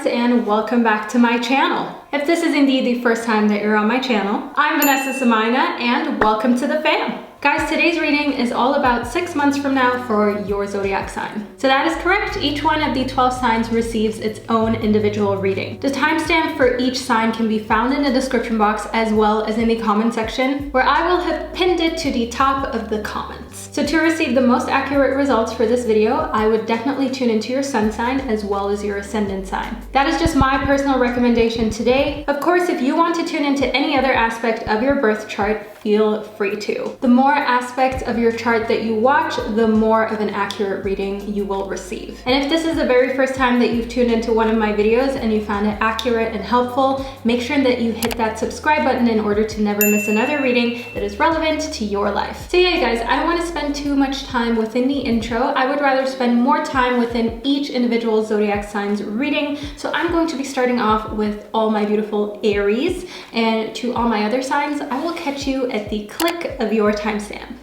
friends, and welcome back to my channel. If this is indeed the first time that you're on my channel, I'm Vanessa and I, and welcome to the fam. Guys, today's reading is all about 6 months from now for your zodiac sign. So that is correct. Each one of the 12 signs receives its own individual reading. The timestamp for each sign can be found in the description box as well as in the comment section, where I will have pinned it to the top of the comments. So to receive the most accurate results for this video, I would definitely tune into your sun sign as well as your ascendant sign. That is just my personal recommendation today. Of course, if you want to tune into any other aspect of your birth chart, feel free to. The more aspects of your chart that you watch, the more of an accurate reading you will receive. And if this is the very first time that you've tuned into one of my videos and you found it accurate and helpful, make sure that you hit that subscribe button in order to never miss another reading that is relevant to your life. So yeah, guys, I don't want to spend too much time within the intro. I would rather spend more time within each individual zodiac sign's reading. So I'm going to be starting off with all my beautiful Aries, and to all my other signs, I will catch you at the click of your timestamp.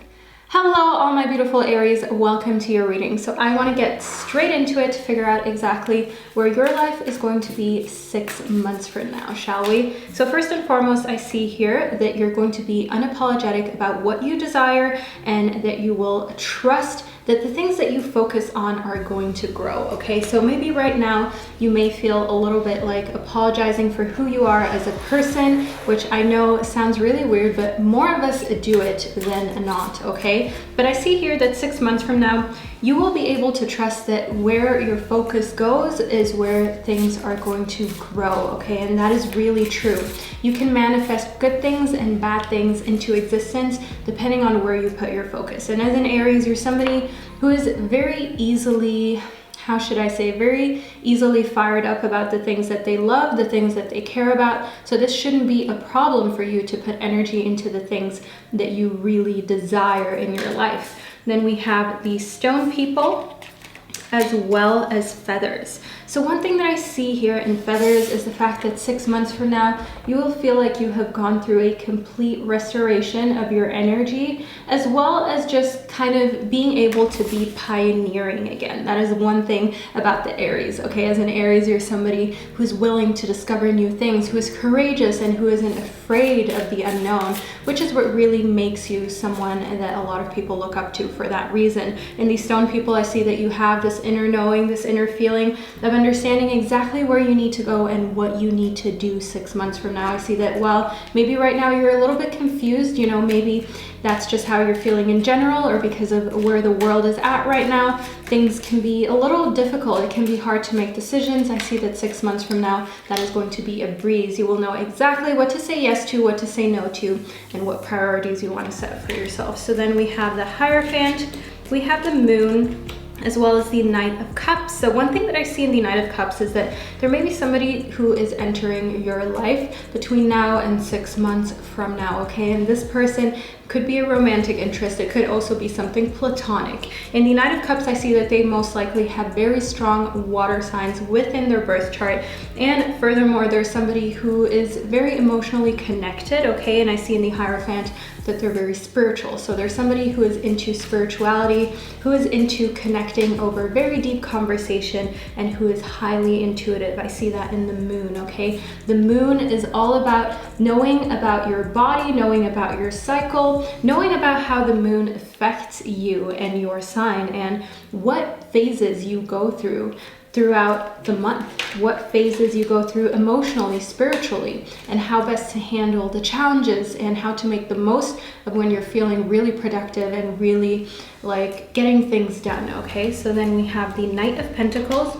Hello, all my beautiful Aries, welcome to your reading. So I want to get straight into it to figure out exactly where your life is going to be 6 months from now, shall we? So first and foremost, I see here that you're going to be unapologetic about what you desire and that you will trust that the things that you focus on are going to grow, okay? So maybe right now you may feel a little bit like apologizing for who you are as a person, which I know sounds really weird, but more of us do it than not, okay? But I see here that 6 months from now, you will be able to trust that where your focus goes is where things are going to grow, okay? And that is really true. You can manifest good things and bad things into existence depending on where you put your focus. And as an Aries, you're somebody who is very easily, how should I say, very easily fired up about the things that they love, the things that they care about. So this shouldn't be a problem for you to put energy into the things that you really desire in your life. Then we have the stone people as well as feathers. So one thing that I see here in feathers is the fact that 6 months from now, you will feel like you have gone through a complete restoration of your energy, as well as just kind of being able to be pioneering again. That is one thing about the Aries, okay? As an Aries, you're somebody who's willing to discover new things, who is courageous and who isn't afraid of the unknown, which is what really makes you someone that a lot of people look up to for that reason. In these stone people, I see that you have this inner knowing, this inner feeling of understanding exactly where you need to go and what you need to do 6 months from now. I see that, well, maybe right now you're a little bit confused, you know, maybe that's just how you're feeling in general, or because of where the world is at right now, things can be a little difficult. It can be hard to make decisions. I see that 6 months from now, that is going to be a breeze. You will know exactly what to say yes to, what to say no to, and what priorities you want to set for yourself. So then we have the Hierophant, we have the Moon, as well as the Knight of Cups. So one thing that I see in the Knight of Cups is that there may be somebody who is entering your life between now and 6 months from now, okay? And this person could be a romantic interest. It could also be something platonic. In the Knight of Cups, I see that they most likely have very strong water signs within their birth chart. And furthermore, there's somebody who is very emotionally connected, okay? And I see in the Hierophant that they're very spiritual. So there's somebody who is into spirituality, who is into connecting over very deep conversation, and who is highly intuitive. I see that in the Moon, okay? The Moon is all about knowing about your body, knowing about your cycle, knowing about how the moon affects you and your sign, and what phases you go through throughout the month, what phases you go through emotionally, spiritually, and how best to handle the challenges and how to make the most of when you're feeling really productive and really like getting things done, okay? So then we have the Knight of Pentacles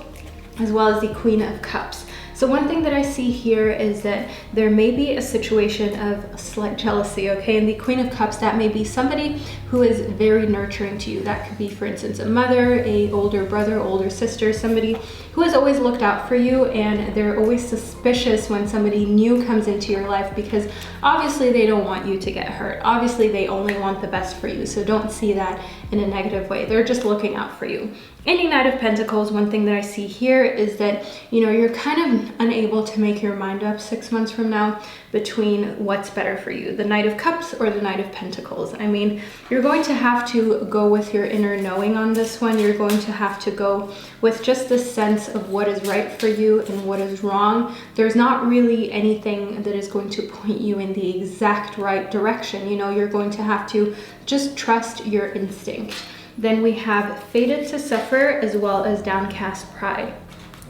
as well as the Queen of Cups. So one thing that I see here is that there may be a situation of slight jealousy, okay? And the Queen of Cups, that may be somebody who is very nurturing to you. That could be, for instance, a mother, a older brother, older sister, somebody who has always looked out for you, and they're always suspicious when somebody new comes into your life because obviously they don't want you to get hurt. Obviously they only want the best for you, so don't see that in a negative way. They're just looking out for you. In the Knight of Pentacles, one thing that I see here is that, you know, you're kind of feeling unable to make your mind up 6 months from now between what's better for you, the Knight of Cups or the Knight of Pentacles. I mean, you're going to have to go with your inner knowing on this one. You're going to have to go with just the sense of what is right for you and what is wrong. There's not really anything that is going to point you in the exact right direction. You know, you're going to have to just trust your instinct. Then we have Fated to Suffer as well as Downcast Pride.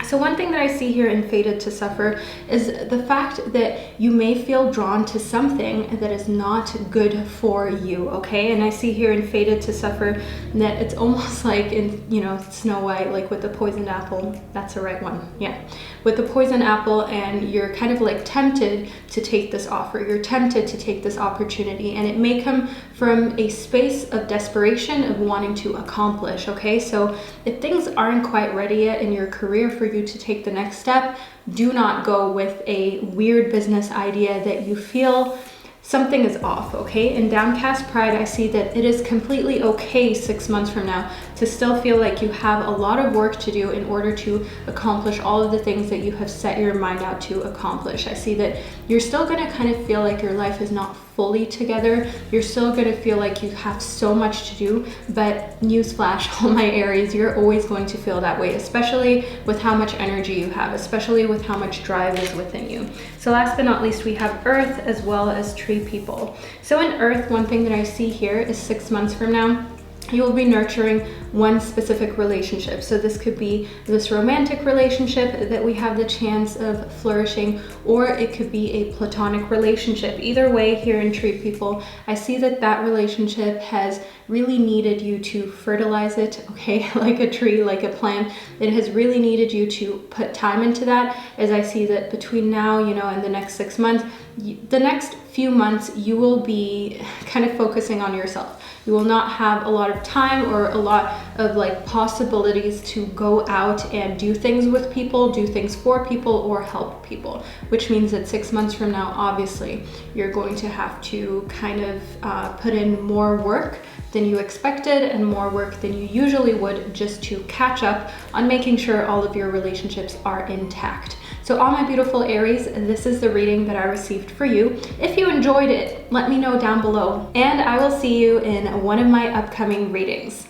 So one thing that I see here in Fated to Suffer is the fact that you may feel drawn to something that is not good for you, okay? And I see here in Fated to Suffer that it's almost like in, you know, Snow White, like with the poisoned apple. That's the right one, yeah. With the poisoned apple, and you're kind of like tempted to take this offer. You're tempted to take this opportunity, and it may come from a space of desperation of wanting to accomplish, okay? So if things aren't quite ready yet in your career for you to take the next step, do not go with a weird business idea that you feel something is off, okay? In Downcast Pride, I see that it is completely okay 6 months from now to still feel like you have a lot of work to do in order to accomplish all of the things that you have set your mind out to accomplish. I see that you're still gonna kind of feel like your life is not fully together. You're still gonna feel like you have so much to do, but newsflash, all my Aries, you're always going to feel that way, especially with how much energy you have, especially with how much drive is within you. So last but not least, we have Earth as well as Tree People. So in Earth, one thing that I see here is 6 months from now, you will be nurturing one specific relationship. So this could be this romantic relationship that we have the chance of flourishing, or it could be a platonic relationship. Either way, here in Tree People, I see that that relationship has really needed you to fertilize it, okay? Like a tree, like a plant. It has really needed you to put time into that, as I see that between now, you know, and the next 6 months, the next few months, you will be kind of focusing on yourself. You will not have a lot of time or a lot of like possibilities to go out and do things with people, do things for people, or help people, which means that 6 months from now, obviously, you're going to have to kind of put in more work than you expected and more work than you usually would, just to catch up on making sure all of your relationships are intact. So all my beautiful Aries, this is the reading that I received for you. If you enjoyed it, let me know down below, and I will see you in one of my upcoming readings.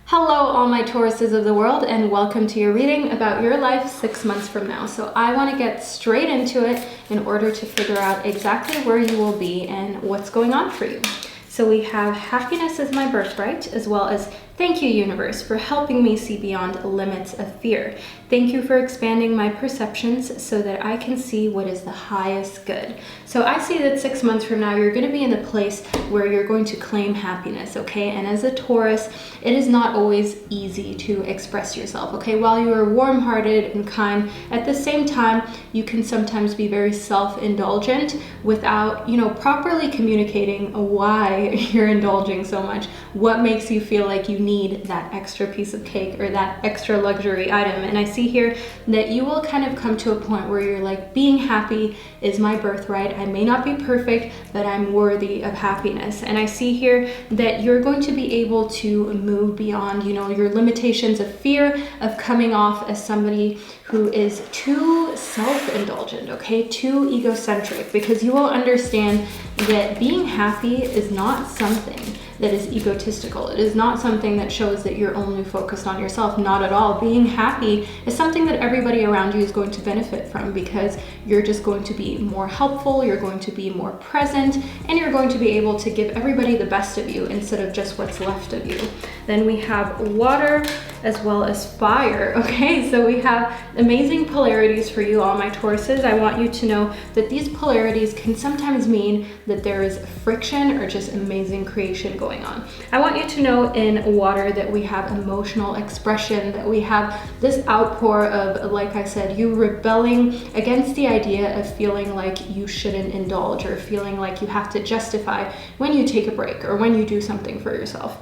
Hello, all my Tauruses of the world, and welcome to your reading about your life 6 months from now. So I want to get straight into it in order to figure out exactly where you will be and what's going on for you. So we have happiness is my birthright, as well as thank you, universe, for helping me see beyond limits of fear. Thank you for expanding my perceptions so that I can see what is the highest good. So I see that 6 months from now, you're going to be in a place where you're going to claim happiness, okay? And as a Taurus, it is not always easy to express yourself, okay? While you are warm-hearted and kind, at the same time, you can sometimes be very self-indulgent without, you know, properly communicating why you're indulging so much. What makes you feel like you need that extra piece of cake or that extra luxury item. And I see here that you will kind of come to a point where you're like, being happy is my birthright. I may not be perfect, but I'm worthy of happiness. And I see here that you're going to be able to move beyond, you know, your limitations of fear of coming off as somebody who is too self-indulgent, okay, too egocentric, because you will understand that being happy is not something that is egotistical. It is not something that shows that you're only focused on yourself. Not at all. Being happy is something that everybody around you is going to benefit from, because you're just going to be more helpful, you're going to be more present, and you're going to be able to give everybody the best of you instead of just what's left of you. Then we have water as well as fire, okay? So we have amazing polarities for you, all my Tauruses. I want you to know that these polarities can sometimes mean that there is friction or just amazing creation going on. I want you to know in water that we have emotional expression, that we have this outpour of, like I said, you rebelling against the idea of feeling like you shouldn't indulge, or feeling like you have to justify when you take a break or when you do something for yourself.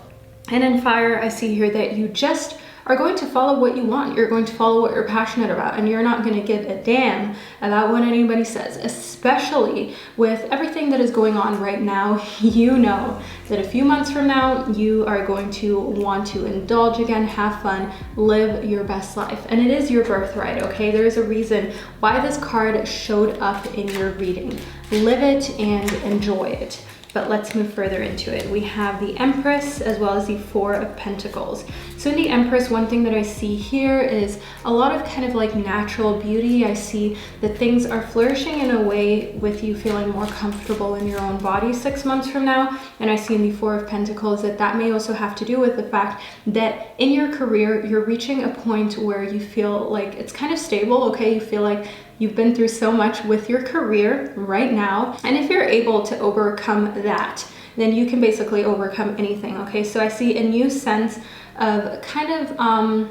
And in fire, I see here that you just are going to follow what you want. You're going to follow what you're passionate about, and you're not going to give a damn about what anybody says, especially with everything that is going on right now. You know that a few months from now, you are going to want to indulge again, have fun, live your best life. And it is your birthright, okay? There's a reason why this card showed up in your reading. Live it and enjoy it. But let's move further into it. We have the Empress as well as the Four of Pentacles. So in the Empress, one thing that I see here is a lot of kind of like natural beauty. I see that things are flourishing in a way with you feeling more comfortable in your own body 6 months from now. And I see in the Four of Pentacles that that may also have to do with the fact that in your career, you're reaching a point where you feel like it's kind of stable, okay? You feel like you've been through so much with your career right now. And if you're able to overcome that, then you can basically overcome anything, okay? So I see a new sense of kind of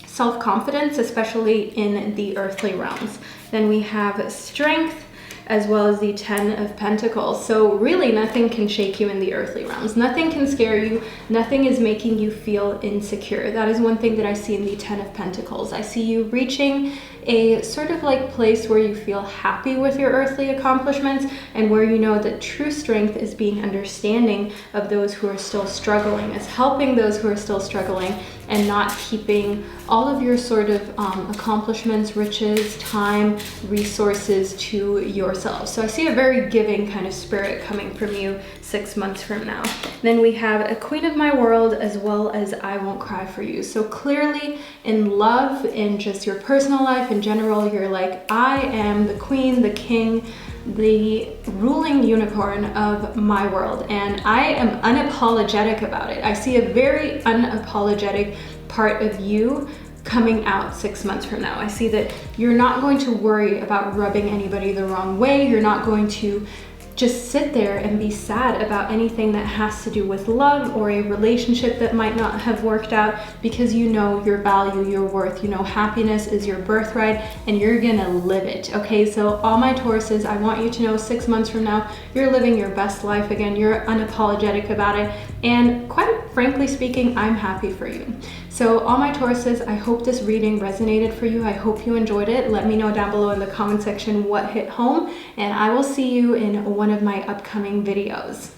self-confidence, especially in the earthly realms. Then we have strength as well as the Ten of Pentacles. So really nothing can shake you in the earthly realms. Nothing can scare you. Nothing is making you feel insecure. That is one thing that I see in the Ten of Pentacles. I see you reaching a sort of like place where you feel happy with your earthly accomplishments and where you know that true strength is being understanding of those who are still struggling, is helping those who are still struggling, and not keeping all of your sort of accomplishments, riches, time, resources to yourself. So I see a very giving kind of spirit coming from you 6 months from now. Then we have a Queen of My World as well as I Won't Cry for You. So clearly in love, in just your personal life in general, you're like, I am the queen, the king, the ruling unicorn of my world, and I am unapologetic about it. I see a very unapologetic part of you coming out 6 months from now. I see that you're not going to worry about rubbing anybody the wrong way. You're not going to just sit there and be sad about anything that has to do with love or a relationship that might not have worked out, because you know your value, your worth, you know happiness is your birthright and you're gonna live it, okay? So all my Tauruses, I want you to know 6 months from now, you're living your best life again. You're unapologetic about it. And quite frankly speaking, I'm happy for you. So all my Tauruses, I hope this reading resonated for you. I hope you enjoyed it. Let me know down below in the comment section what hit home, and I will see you in one of my upcoming videos.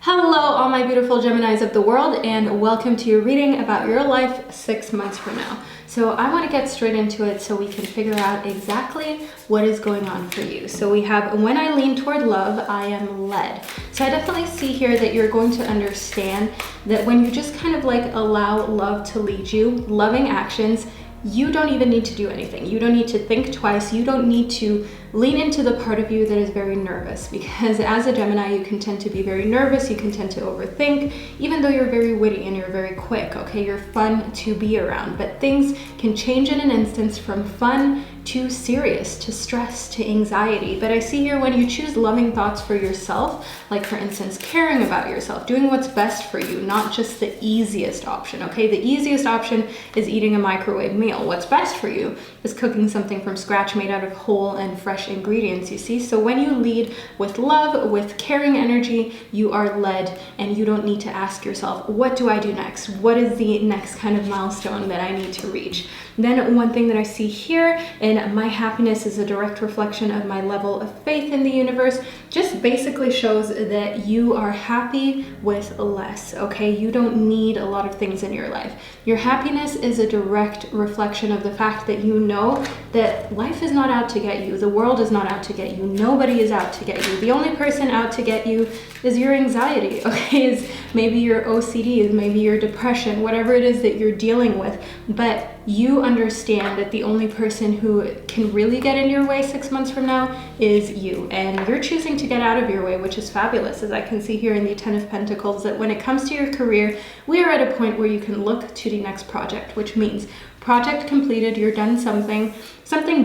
Hello, all my beautiful Geminis of the world, and welcome to your reading about your life 6 months from now. So I want to get straight into it so we can figure out exactly what is going on for you. So we have, when I lean toward love, I am led. So I definitely see here that you're going to understand that when you just kind of like allow love to lead you, loving actions, you don't even need to do anything. You don't need to think twice. You don't need to lean into the part of you that is very nervous, because as a Gemini, you can tend to be very nervous. You can tend to overthink, even though you're very witty and you're very quick, okay? You're fun to be around, but things can change in an instant from fun to serious, to stress, to anxiety. But I see here when you choose loving thoughts for yourself, like for instance, caring about yourself, doing what's best for you, not just the easiest option, okay? The easiest option is eating a microwave meal. What's best for you is cooking something from scratch made out of whole and fresh ingredients, you see? So when you lead with love, with caring energy, you are led, and you don't need to ask yourself, what do I do next? What is the next kind of milestone that I need to reach? Then one thing that I see here, and my happiness is a direct reflection of my level of faith in the universe, just basically shows that you are happy with less, okay? You don't need a lot of things in your life. Your happiness is a direct reflection of the fact that you know that life is not out to get you. The world is not out to get you. Nobody is out to get you. The only person out to get you is your anxiety, okay? Is maybe your OCD, is maybe your depression, whatever it is that you're dealing with. But you understand that the only person who can really get in your way 6 months from now is you, and you're choosing to get out of your way, which is fabulous. As I can see here in the Ten of Pentacles, that when it comes to your career, we are at a point where you can look to the next project, which means project completed, you're done something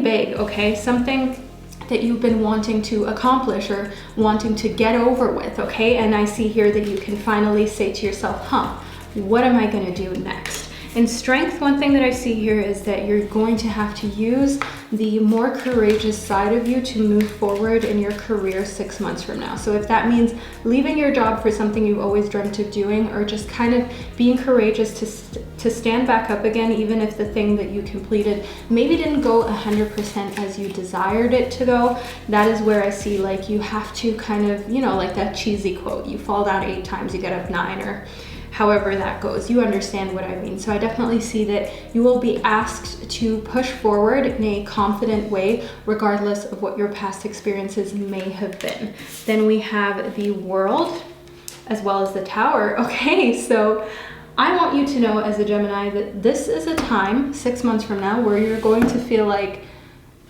big, okay? Something that you've been wanting to accomplish or wanting to get over with, okay? And I see here that you can finally say to yourself, what am I gonna do next? In strength, one thing that I see here is that you're going to have to use the more courageous side of you to move forward in your career 6 months from now. So if that means leaving your job for something you've always dreamt of doing, or just kind of being courageous to to stand back up again, even if the thing that you completed maybe didn't go 100% as you desired it to go. That is where I see like you have to kind of, you know, like that cheesy quote, you fall down 8 times, you get up 9, or however that goes. You understand what I mean. So I definitely see that you will be asked to push forward in a confident way, regardless of what your past experiences may have been. Then we have the World as well as the Tower. Okay, so I want you to know as a Gemini that this is a time 6 months from now where you're going to feel like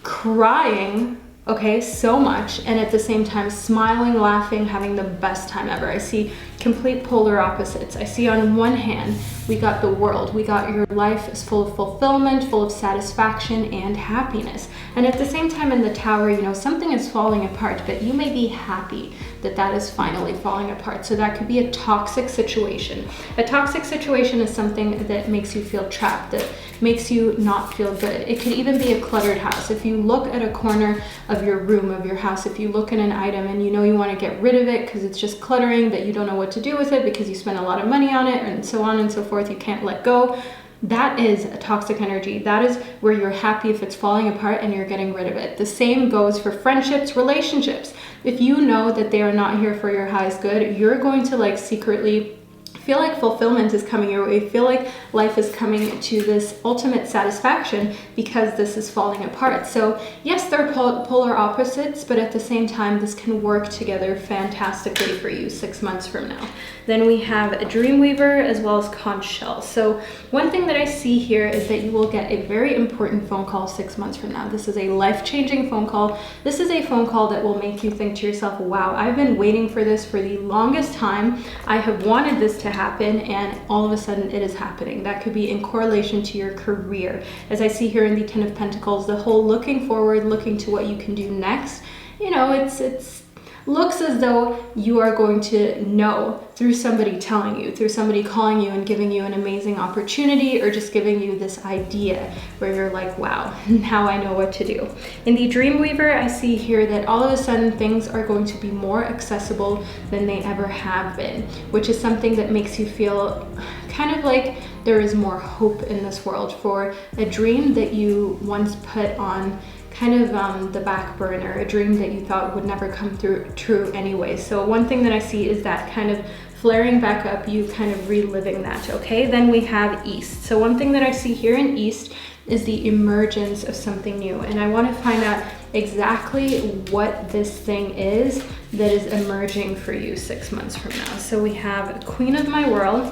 crying, okay, so much, and at the same time smiling, laughing, having the best time ever. I see complete polar opposites. I see on one hand, we got the World. We got your life is full of fulfillment, full of satisfaction and happiness. And at the same time in the Tower, you know, something is falling apart, but you may be happy that that is finally falling apart. So that could be a toxic situation. A toxic situation is something that makes you feel trapped, that makes you not feel good. It could even be a cluttered house. If you look at a corner of your room, of your house, if you look at an item and you know you want to get rid of it because it's just cluttering, but you don't know what to do with it because you spent a lot of money on it and so on and so forth, you can't let go. That is a toxic energy. That is where you're happy if it's falling apart and you're getting rid of it. The same goes for friendships, relationships. If you know that they are not here for your highest good, you're going to like secretly feel like fulfillment is coming your way, feel like life is coming to this ultimate satisfaction because this is falling apart. So yes, they're polar opposites, but at the same time, this can work together fantastically for you 6 months from now. Then we have a Dreamweaver as well as Conch Shell. So one thing that I see here is that you will get a very important phone call 6 months from now. This is a life-changing phone call. This is a phone call that will make you think to yourself, wow, I've been waiting for this for the longest time. I have wanted this to happen, and all of a sudden it is happening. That could be in correlation to your career. As I see here in the Ten of Pentacles, the whole looking forward, looking to what you can do next, you know, it's looks as though you are going to know through somebody telling you, through somebody calling you and giving you an amazing opportunity, or just giving you this idea where you're like, wow, now I know what to do. In the Dreamweaver, I see here that all of a sudden things are going to be more accessible than they ever have been, which is something that makes you feel kind of like there is more hope in this world for a dream that you once put on kind of the back burner, a dream that you thought would never come true anyway. So one thing that I see is that kind of flaring back up, you kind of reliving that, okay? Then we have East. So one thing that I see here in East is the emergence of something new. And I want to find out exactly what this thing is that is emerging for you 6 months from now. So we have Queen of My World,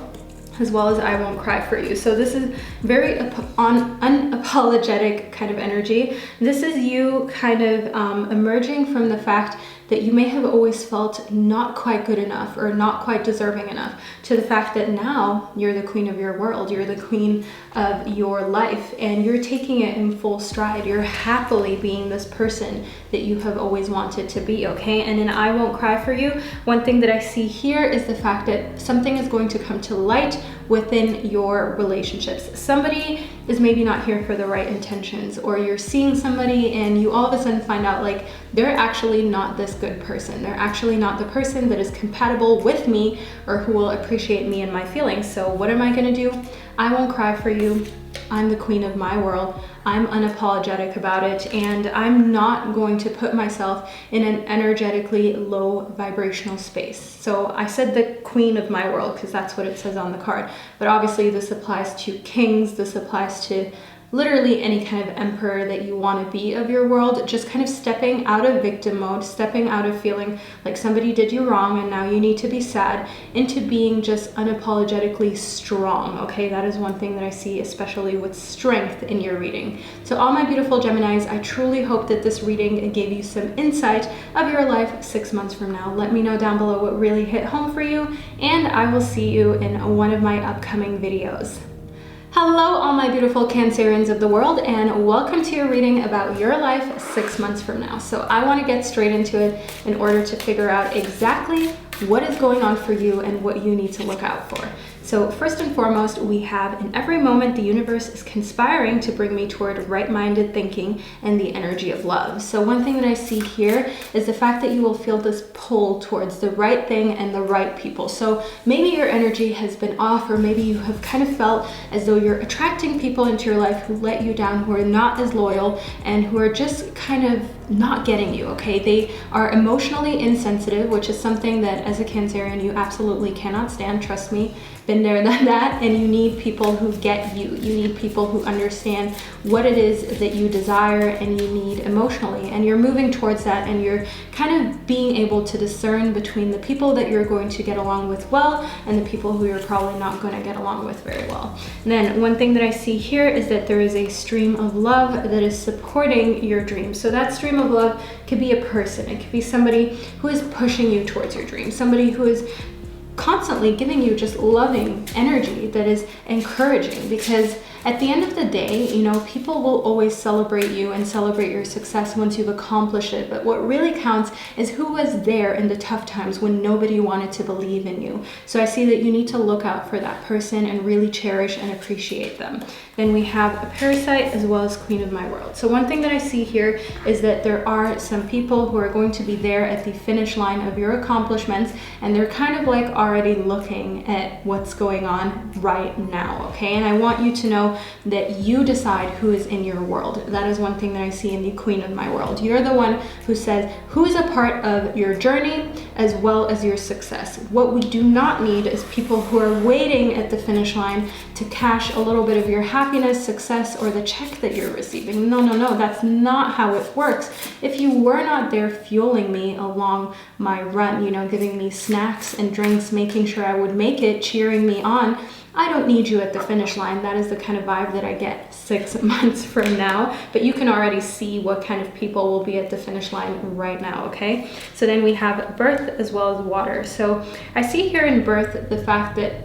as well as I Won't Cry For You. So this is very unapologetic kind of energy. This is you kind of emerging from the fact that you may have always felt not quite good enough or not quite deserving enough, to the fact that now you're the queen of your world, you're the queen of your life, and you're taking it in full stride. You're happily being this person that you have always wanted to be, okay? And in I Won't Cry For You, one thing that I see here is the fact that something is going to come to light within your relationships. Somebody is maybe not here for the right intentions, or you're seeing somebody and you all of a sudden find out like they're actually not this good person. They're actually not the person that is compatible with me or who will appreciate me and my feelings. So what am I gonna do? I won't cry for you. I'm the queen of my world. I'm unapologetic about it, and I'm not going to put myself in an energetically low vibrational space. So I said the queen of my world because that's what it says on the card, but obviously this applies to kings, this applies to literally any kind of emperor that you want to be of your world. Just kind of stepping out of victim mode, stepping out of feeling like somebody did you wrong and now you need to be sad, into being just unapologetically strong, okay? That is one thing that I see, especially with strength in your reading. So all my beautiful Geminis, I truly hope that this reading gave you some insight of your life 6 months from now. Let me know down below what really hit home for you, and I will see you in one of my upcoming videos. Hello, all my beautiful Cancerians of the world, and welcome to your reading about your life 6 months from now. So I want to get straight into it in order to figure out exactly what is going on for you and what you need to look out for. So first and foremost, we have in every moment the universe is conspiring to bring me toward right-minded thinking and the energy of love. So one thing that I see here is the fact that you will feel this pull towards the right thing and the right people. So maybe your energy has been off, or maybe you have kind of felt as though you're attracting people into your life who let you down, who are not as loyal, and who are just kind of not getting you, okay? They are emotionally insensitive, which is something that as a Cancerian you absolutely cannot stand. Trust me, been there, done that. And you need people who get you. You need people who understand what it is that you desire and you need emotionally. And you're moving towards that, and you're kind of being able to discern between the people that you're going to get along with well and the people who you're probably not going to get along with very well. And then one thing that I see here is that there is a stream of love that is supporting your dreams. So that stream of love could be a person. It could be somebody who is pushing you towards your dreams, somebody who is constantly giving you just loving energy that is encouraging. Because at the end of the day, you know, people will always celebrate you and celebrate your success once you've accomplished it. But what really counts is who was there in the tough times when nobody wanted to believe in you. So I see that you need to look out for that person and really cherish and appreciate them. Then we have a parasite as well as Queen of My World. So one thing that I see here is that there are some people who are going to be there at the finish line of your accomplishments, and they're kind of like already looking at what's going on right now, okay? And I want you to know that you decide who is in your world. That is one thing that I see in the Queen of My World. You're the one who says who is a part of your journey as well as your success. What we do not need is people who are waiting at the finish line to cash a little bit of your happiness, success, or the check that you're receiving. No, that's not how it works. If you were not there fueling me along my run, you know, giving me snacks and drinks, making sure I would make it, cheering me on, I don't need you at the finish line. That is the kind of vibe that I get 6 months from now, but you can already see what kind of people will be at the finish line right now, okay? So then we have birth as well as water. So I see here in birth the fact that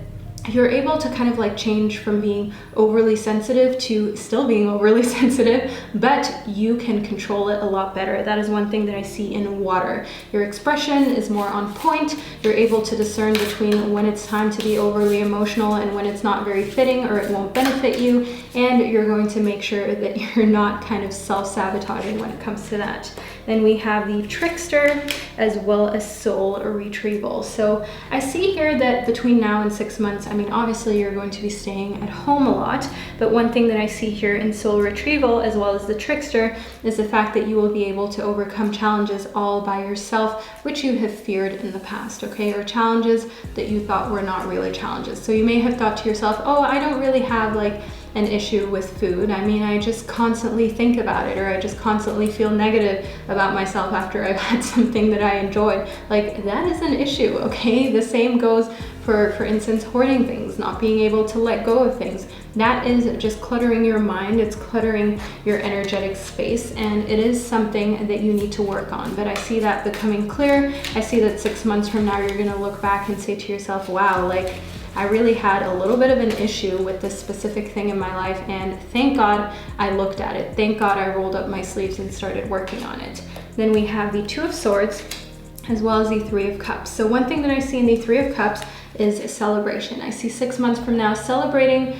you're able to kind of like change from being overly sensitive to still being overly sensitive, but you can control it a lot better. That is one thing that I see in water. Your expression is more on point. You're able to discern between when it's time to be overly emotional and when it's not very fitting or it won't benefit you, and you're going to make sure that you're not kind of self-sabotaging when it comes to that. Then we have the trickster as well as soul retrieval. So I see here that between now and 6 months, I mean, obviously you're going to be staying at home a lot, but one thing that I see here in soul retrieval as well as the trickster is the fact that you will be able to overcome challenges all by yourself, which you have feared in the past, okay? Or challenges that you thought were not really challenges. So you may have thought to yourself, oh, I don't really have like an issue with food. I mean, I just constantly think about it, or I just constantly feel negative about myself after I've had something that I enjoyed. Like, that is an issue, okay? The same goes for instance, hoarding things, not being able to let go of things. That is just cluttering your mind. It's cluttering your energetic space, and it is something that you need to work on. But I see that becoming clear. I see that 6 months from now, you're gonna look back and say to yourself, wow, like, I really had a little bit of an issue with this specific thing in my life, and thank God I looked at it. Thank God I rolled up my sleeves and started working on it. Then we have the Two of Swords as well as the Three of Cups. So one thing that I see in the Three of Cups is a celebration. I see 6 months from now celebrating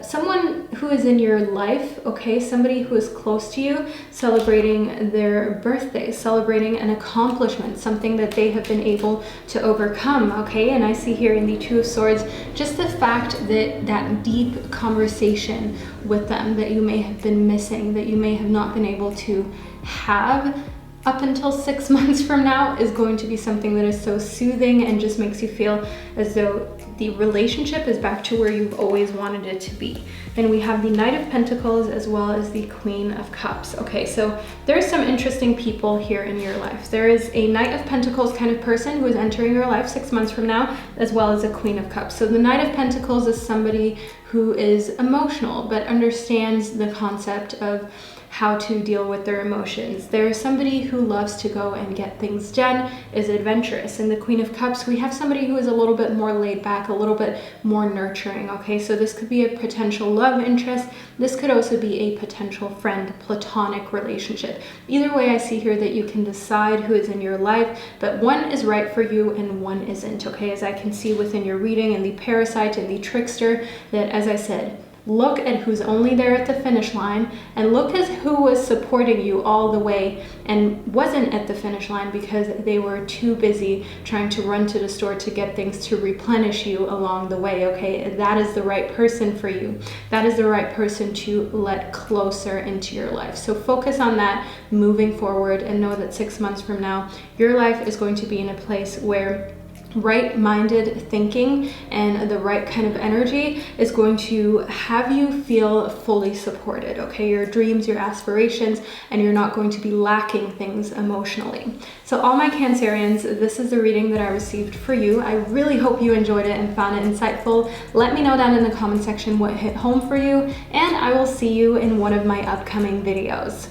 someone who is in your life, okay? Somebody who is close to you, celebrating their birthday, celebrating an accomplishment, something that they have been able to overcome, okay? And I see here in the Two of Swords, just the fact that that deep conversation with them that you may have been missing, that you may have not been able to have up until 6 months from now, is going to be something that is so soothing and just makes you feel as though the relationship is back to where you've always wanted it to be. Then we have the Knight of Pentacles as well as the Queen of Cups. Okay, so there's some interesting people here in your life. There is a Knight of Pentacles kind of person who is entering your life 6 months from now, as well as a Queen of Cups. So the Knight of Pentacles is somebody who is emotional but understands the concept of how to deal with their emotions. There's somebody who loves to go and get things done, is adventurous. In the Queen of Cups, we have somebody who is a little bit more laid back, a little bit more nurturing, okay? So this could be a potential love interest. This could also be a potential friend, platonic relationship. Either way, I see here that you can decide who is in your life, but one is right for you and one isn't, okay? As I can see within your reading in the Parasite and the Trickster, that, as I said, look at who's only there at the finish line, and look at who was supporting you all the way and wasn't at the finish line because they were too busy trying to run to the store to get things to replenish you along the way, okay? That is the right person for you. That is the right person to let closer into your life. So focus on that moving forward, and know that 6 months from now, your life is going to be in a place where right-minded thinking and the right kind of energy is going to have you feel fully supported, okay? Your dreams, your aspirations, and you're not going to be lacking things emotionally. So all my Cancerians, this is the reading that I received for you. I really hope you enjoyed it and found it insightful. Let me know down in the comment section what hit home for you, and I will see you in one of my upcoming videos.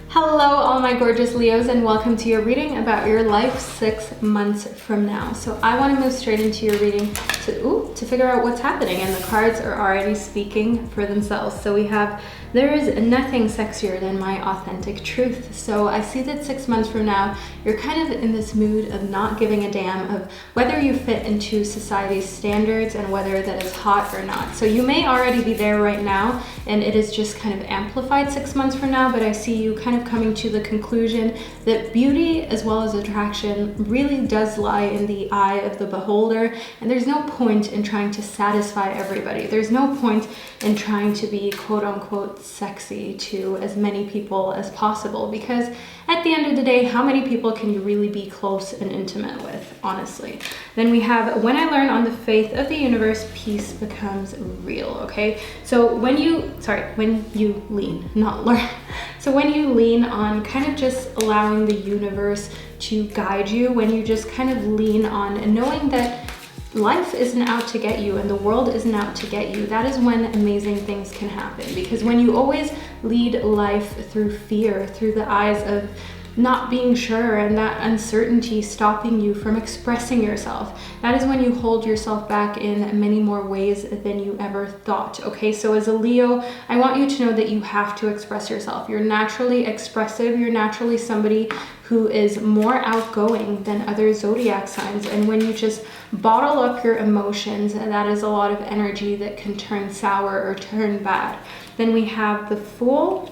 Hello, all my gorgeous Leos, and welcome to your reading about your life 6 months from now. So I want to move straight into your reading to figure out what's happening, and the cards are already speaking for themselves. So we have, there is nothing sexier than my authentic truth. So I see that 6 months from now, you're kind of in this mood of not giving a damn of whether you fit into society's standards and whether that is hot or not. So you may already be there right now, and it is just kind of amplified 6 months from now, but I see you kind of coming to the conclusion that beauty as well as attraction really does lie in the eye of the beholder, and there's no point in trying to satisfy everybody. There's no point in trying to be quote-unquote sexy to as many people as possible, because at the end of the day, how many people can you really be close and intimate with, honestly? Then we have, when I learn on the faith of the universe, peace becomes real, okay? So when you lean, not learn. So when you lean on kind of just allowing the universe to guide you, when you just kind of lean on and knowing that life isn't out to get you and the world isn't out to get you, that is when amazing things can happen. Because when you always lead life through fear, through the eyes of not being sure and that uncertainty stopping you from expressing yourself, that is when you hold yourself back in many more ways than you ever thought, okay? So as a Leo, I want you to know that you have to express yourself. You're naturally expressive. You're naturally somebody who is more outgoing than other zodiac signs, and when you just bottle up your emotions, that is a lot of energy that can turn sour or turn bad. Then we have the Fool,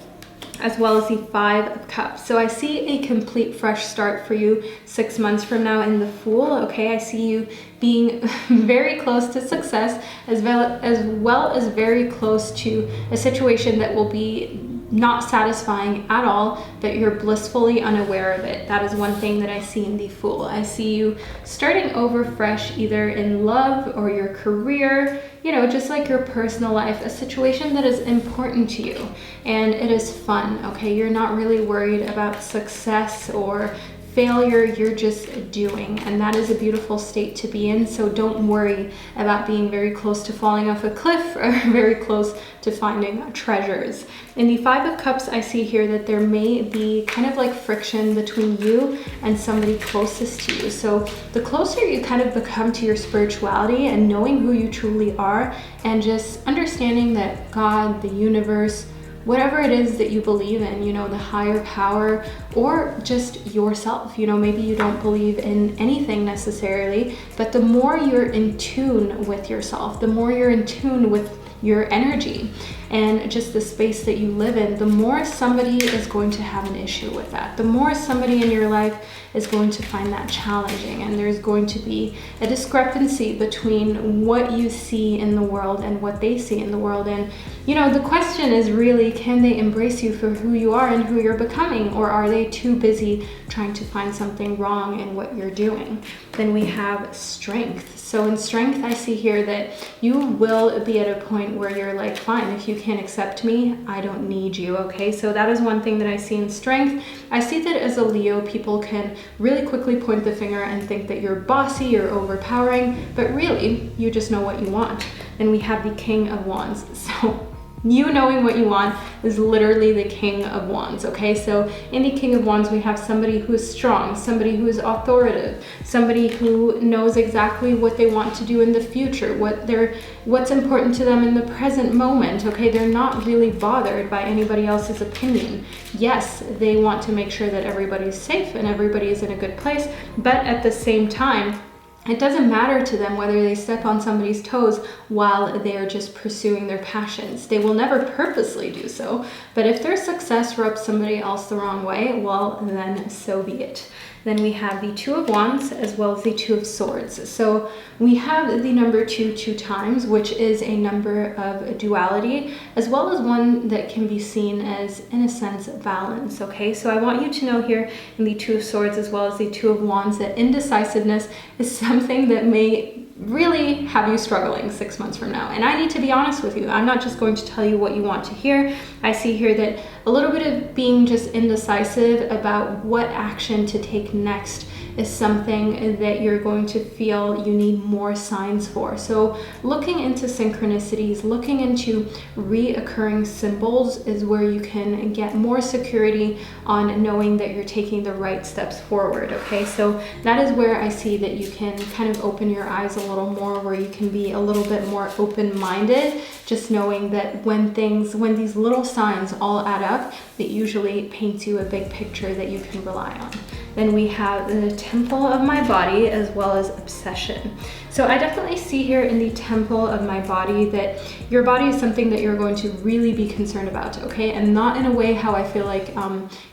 as well as the 5 of Cups. So I see a complete fresh start for you 6 months from now in the Fool, okay? I see you being very close to success, as well as very close to a situation that will be not satisfying at all, but you're blissfully unaware of it. That is one thing that I see in the Fool. I see you starting over fresh, either in love or your career, you know, just like your personal life, a situation that is important to you, and it is fun, okay? You're not really worried about success or failure, you're just doing, and that is a beautiful state to be in. So don't worry about being very close to falling off a cliff or very close to finding treasures. In the 5 of Cups, I see here that there may be kind of like friction between you and somebody closest to you. So the closer you kind of become to your spirituality and knowing who you truly are, and just understanding that God, the universe, whatever it is that you believe in, you know, the higher power, or just yourself, you know, maybe you don't believe in anything necessarily, but the more you're in tune with yourself, the more you're in tune with your energy and just the space that you live in, the more somebody is going to have an issue with that. The more somebody in your life is going to find that challenging, and there's going to be a discrepancy between what you see in the world and what they see in the world. And you know, the question is really, can they embrace you for who you are and who you're becoming, or are they too busy trying to find something wrong in what you're doing? Then we have Strength. So in Strength, I see here that you will be at a point where you're like, fine, if you can't accept me, I don't need you, okay? So that is one thing that I see in Strength. I see that as a Leo, people can really quickly point the finger and think that you're bossy or overpowering, but really, you just know what you want. then we have the King of Wands. So you knowing what you want is literally the King of Wands, okay? So in the King of Wands, we have somebody who is strong, somebody who is authoritative, somebody who knows exactly what they want to do in the future, what's important to them in the present moment, okay? They're not really bothered by anybody else's opinion. Yes, they want to make sure that everybody's safe and everybody is in a good place, but at the same time, it doesn't matter to them whether they step on somebody's toes while they're just pursuing their passions. They will never purposely do so, but if their success rubs somebody else the wrong way, well, then so be it. Then we have the Two of Wands as well as the Two of Swords. So we have the number 2 times, which is a number of duality, as well as one that can be seen as, in a sense, balance, okay? So I want you to know here in the Two of Swords as well as the Two of Wands that indecisiveness is something that may really have you struggling 6 months from now. And I need to be honest with you. I'm not just going to tell you what you want to hear. I see here that a little bit of being just indecisive about what action to take next is something that you're going to feel you need more signs for. So looking into synchronicities, looking into reoccurring symbols is where you can get more security on knowing that you're taking the right steps forward, okay? So that is where I see that you can kind of open your eyes a little more, where you can be a little bit more open-minded, just knowing that when these little signs all add up, it usually paints you a big picture that you can rely on. Then we have the Temple of my body as well as obsession. So I definitely see here in the Temple of my body that your body is something that you're going to really be concerned about, okay? And not in a way how I feel like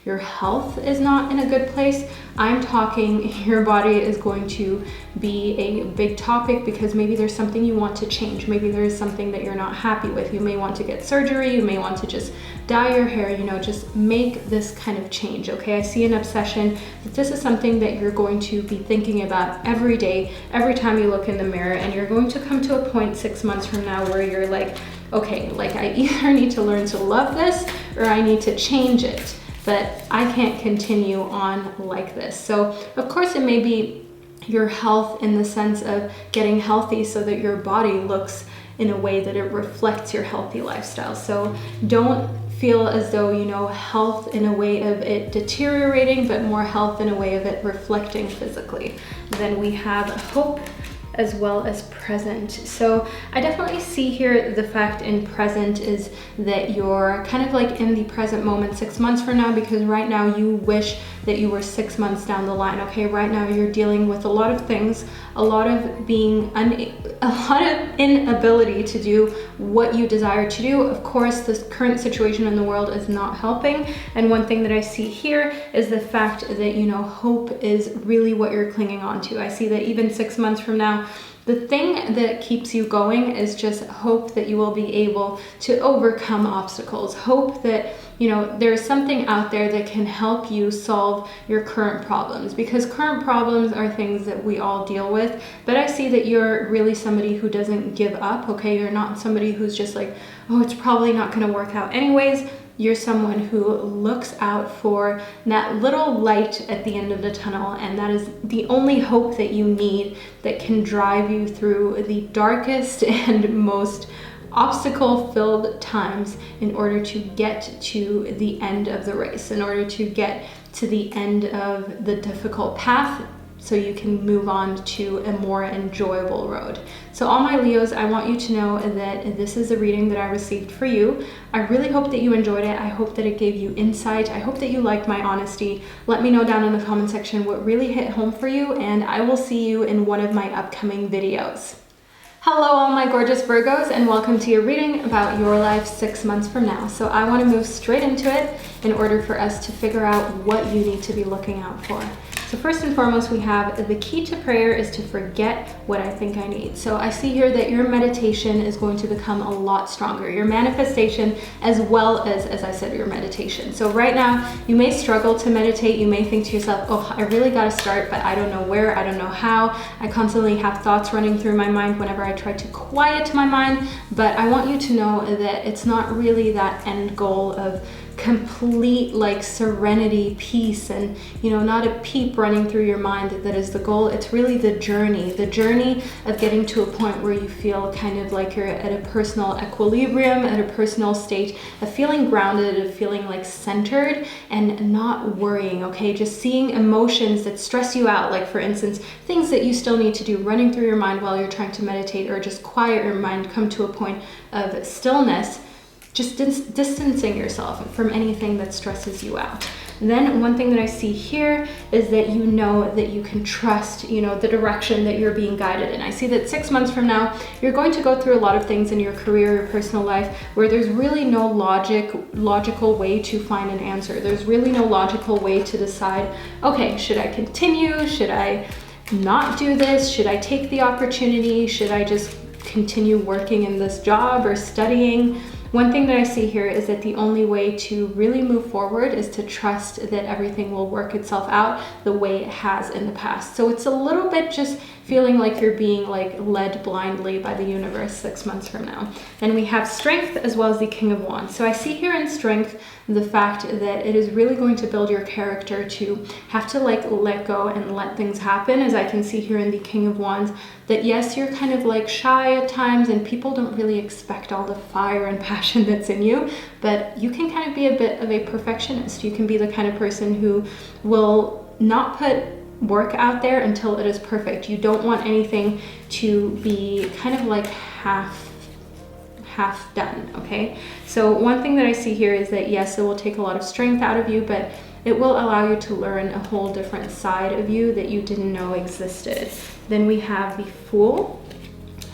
your health is not in a good place. I'm talking your body is going to be a big topic because maybe there's something you want to change. Maybe there is something that you're not happy with. You may want to get surgery. You may want to just dye your hair, just make this kind of change, okay? I see an obsession that this is something that you're going to be thinking about every day, every time you look in the mirror, and you're going to come to a point 6 months from now where you're like, okay, like I either need to learn to love this or I need to change it, but I can't continue on like this. So of course it may be your health in the sense of getting healthy so that your body looks in a way that it reflects your healthy lifestyle. So don't feel as though, health in a way of it deteriorating, but more health in a way of it reflecting physically. Then we have hope as well as present. So I definitely see here the fact in present is that you're kind of like in the present moment 6 months from now, because right now you wish that you were 6 months down the line, okay? Right now you're dealing with a lot of things, a lot of inability to do what you desire to do. Of course, this current situation in the world is not helping. And one thing that I see here is the fact that, hope is really what you're clinging on to. I see that even 6 months from now, the thing that keeps you going is just hope that you will be able to overcome obstacles. Hope that, there's something out there that can help you solve your current problems, because current problems are things that we all deal with. But I see that you're really somebody who doesn't give up, okay? You're not somebody who's just like, oh, it's probably not going to work out anyways. You're someone who looks out for that little light at the end of the tunnel, and that is the only hope that you need that can drive you through the darkest and most obstacle-filled times in order to get to the end of the race, in order to get to the end of the difficult path, so you can move on to a more enjoyable road. So all my Leos, I want you to know that this is a reading that I received for you. I really hope that you enjoyed it. I hope that it gave you insight. I hope that you liked my honesty. Let me know down in the comment section what really hit home for you, and I will see you in one of my upcoming videos. Hello all my gorgeous Virgos, and welcome to your reading about your life 6 months from now. So I want to move straight into it in order for us to figure out what you need to be looking out for. So first and foremost, we have the key to prayer is to forget what I think I need. So I see here that your meditation is going to become a lot stronger. Your manifestation as well as I said, your meditation. So right now, you may struggle to meditate. You may think to yourself, oh, I really got to start, but I don't know where, I don't know how. I constantly have thoughts running through my mind whenever I try to quiet my mind. But I want you to know that it's not really that end goal of complete like serenity, peace, and not a peep running through your mind that is the goal. It's really the journey of getting to a point where you feel kind of like you're at a personal equilibrium, at a personal state of feeling grounded, of feeling like centered and not worrying, okay? Just seeing emotions that stress you out, like for instance, things that you still need to do running through your mind while you're trying to meditate, or just quiet your mind, come to a point of stillness, just distancing yourself from anything that stresses you out. And then one thing that I see here is that you know that you can trust, the direction that you're being guided in. I see that 6 months from now, you're going to go through a lot of things in your career, your personal life, where there's really no logical way to find an answer. There's really no logical way to decide, okay, should I continue? Should I not do this? Should I take the opportunity? Should I just continue working in this job or studying? One thing that I see here is that the only way to really move forward is to trust that everything will work itself out the way it has in the past. So it's a little bit just feeling like you're being like led blindly by the universe 6 months from now. And we have strength as well as the King of Wands. So I see here in strength the fact that it is really going to build your character to have to like let go and let things happen, as I can see here in the King of Wands, that yes, you're kind of like shy at times and people don't really expect all the fire and passion that's in you, but you can kind of be a bit of a perfectionist. You can be the kind of person who will not put work out there until it is perfect. You don't want anything to be kind of like half done, okay? So one thing that I see here is that yes, it will take a lot of strength out of you, but it will allow you to learn a whole different side of you that you didn't know existed. Then we have the Fool,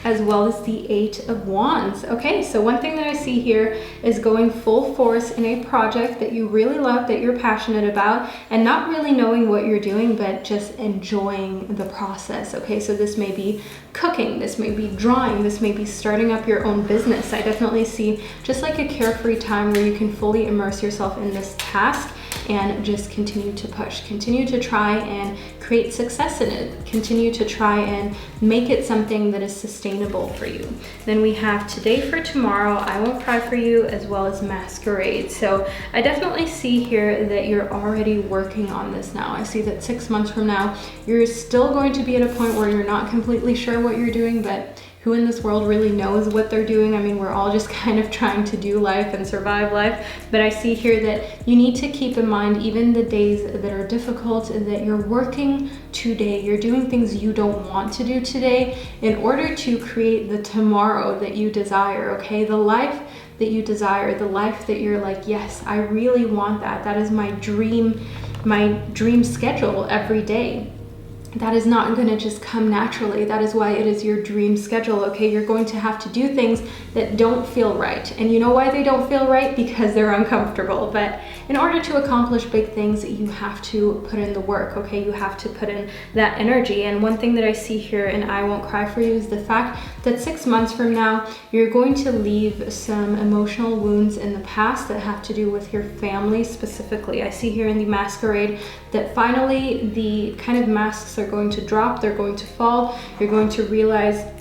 as well as the Eight of Wands. Okay, so one thing that I see here is going full force in a project that you really love, that you're passionate about, and not really knowing what you're doing, but just enjoying the process. Okay, so this may be cooking, this may be drawing, this may be starting up your own business. I definitely see just like a carefree time where you can fully immerse yourself in this task and just continue to push, continue to try and create success in it, continue to try and make it something that is sustainable for you. Then we have Today for Tomorrow, I Won't Cry for You, as well as Masquerade. So I definitely see here that you're already working on this now. I see that 6 months from now, you're still going to be at a point where you're not completely sure what you're doing, but who in this world really knows what they're doing? I mean, we're all just kind of trying to do life and survive life. But I see here that you need to keep in mind, even the days that are difficult, that you're working today. You're doing things you don't want to do today in order to create the tomorrow that you desire, okay? The life that you desire, the life that you're like, yes, I really want that. That is my dream schedule every day. That is not going to just come naturally. That is why it is your dream schedule, okay? You're going to have to do things that don't feel right. And you know why they don't feel right? Because they're uncomfortable. But in order to accomplish big things, you have to put in the work, okay? You have to put in that energy. And one thing that I see here in I Won't Cry for You is the fact that 6 months from now, you're going to leave some emotional wounds in the past that have to do with your family specifically. I see here in the Masquerade that finally the kind of masks are going to drop, they're going to fall. You're going to realize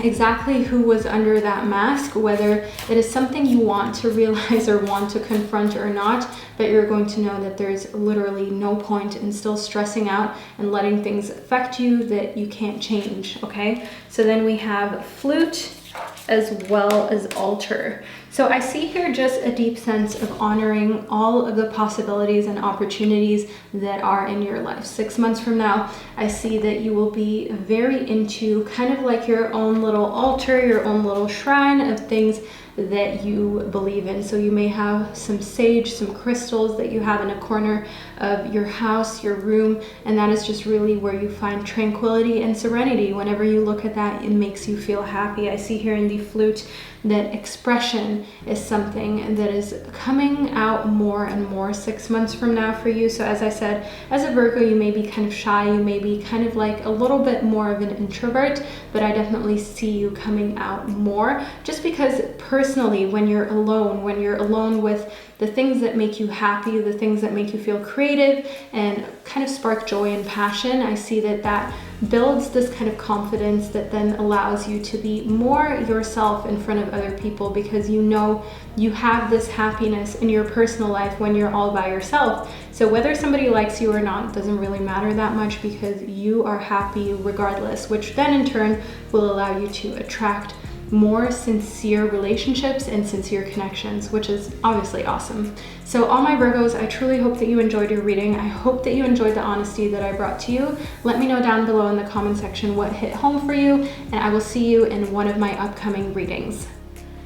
exactly who was under that mask, whether it is something you want to realize or want to confront or not, but you're going to know that there's literally no point in still stressing out and letting things affect you that you can't change, okay? So then we have Flute as well as Altar. So I see here just a deep sense of honoring all of the possibilities and opportunities that are in your life. 6 months from now, I see that you will be very into kind of like your own little altar, your own little shrine of things that you believe in. So you may have some sage, some crystals that you have in a corner of your house, your room, and that is just really where you find tranquility and serenity. Whenever you look at that, it makes you feel happy. I see here in the Flute that expression is something that is coming out more and more 6 months from now for you. So as I said, as a Virgo, you may be kind of shy, you may be kind of like a little bit more of an introvert, but I definitely see you coming out more, just because personally, when you're alone with the things that make you happy, the things that make you feel creative and kind of spark joy and passion, I see that builds this kind of confidence that then allows you to be more yourself in front of other people, because you know you have this happiness in your personal life when you're all by yourself. So whether somebody likes you or not doesn't really matter that much, because you are happy regardless, which then in turn will allow you to attract more sincere relationships and sincere connections, which is obviously awesome. So all my Virgos, I truly hope that you enjoyed your reading. I hope that you enjoyed the honesty that I brought to you. Let me know down below in the comment section what hit home for you, and I will see you in one of my upcoming readings.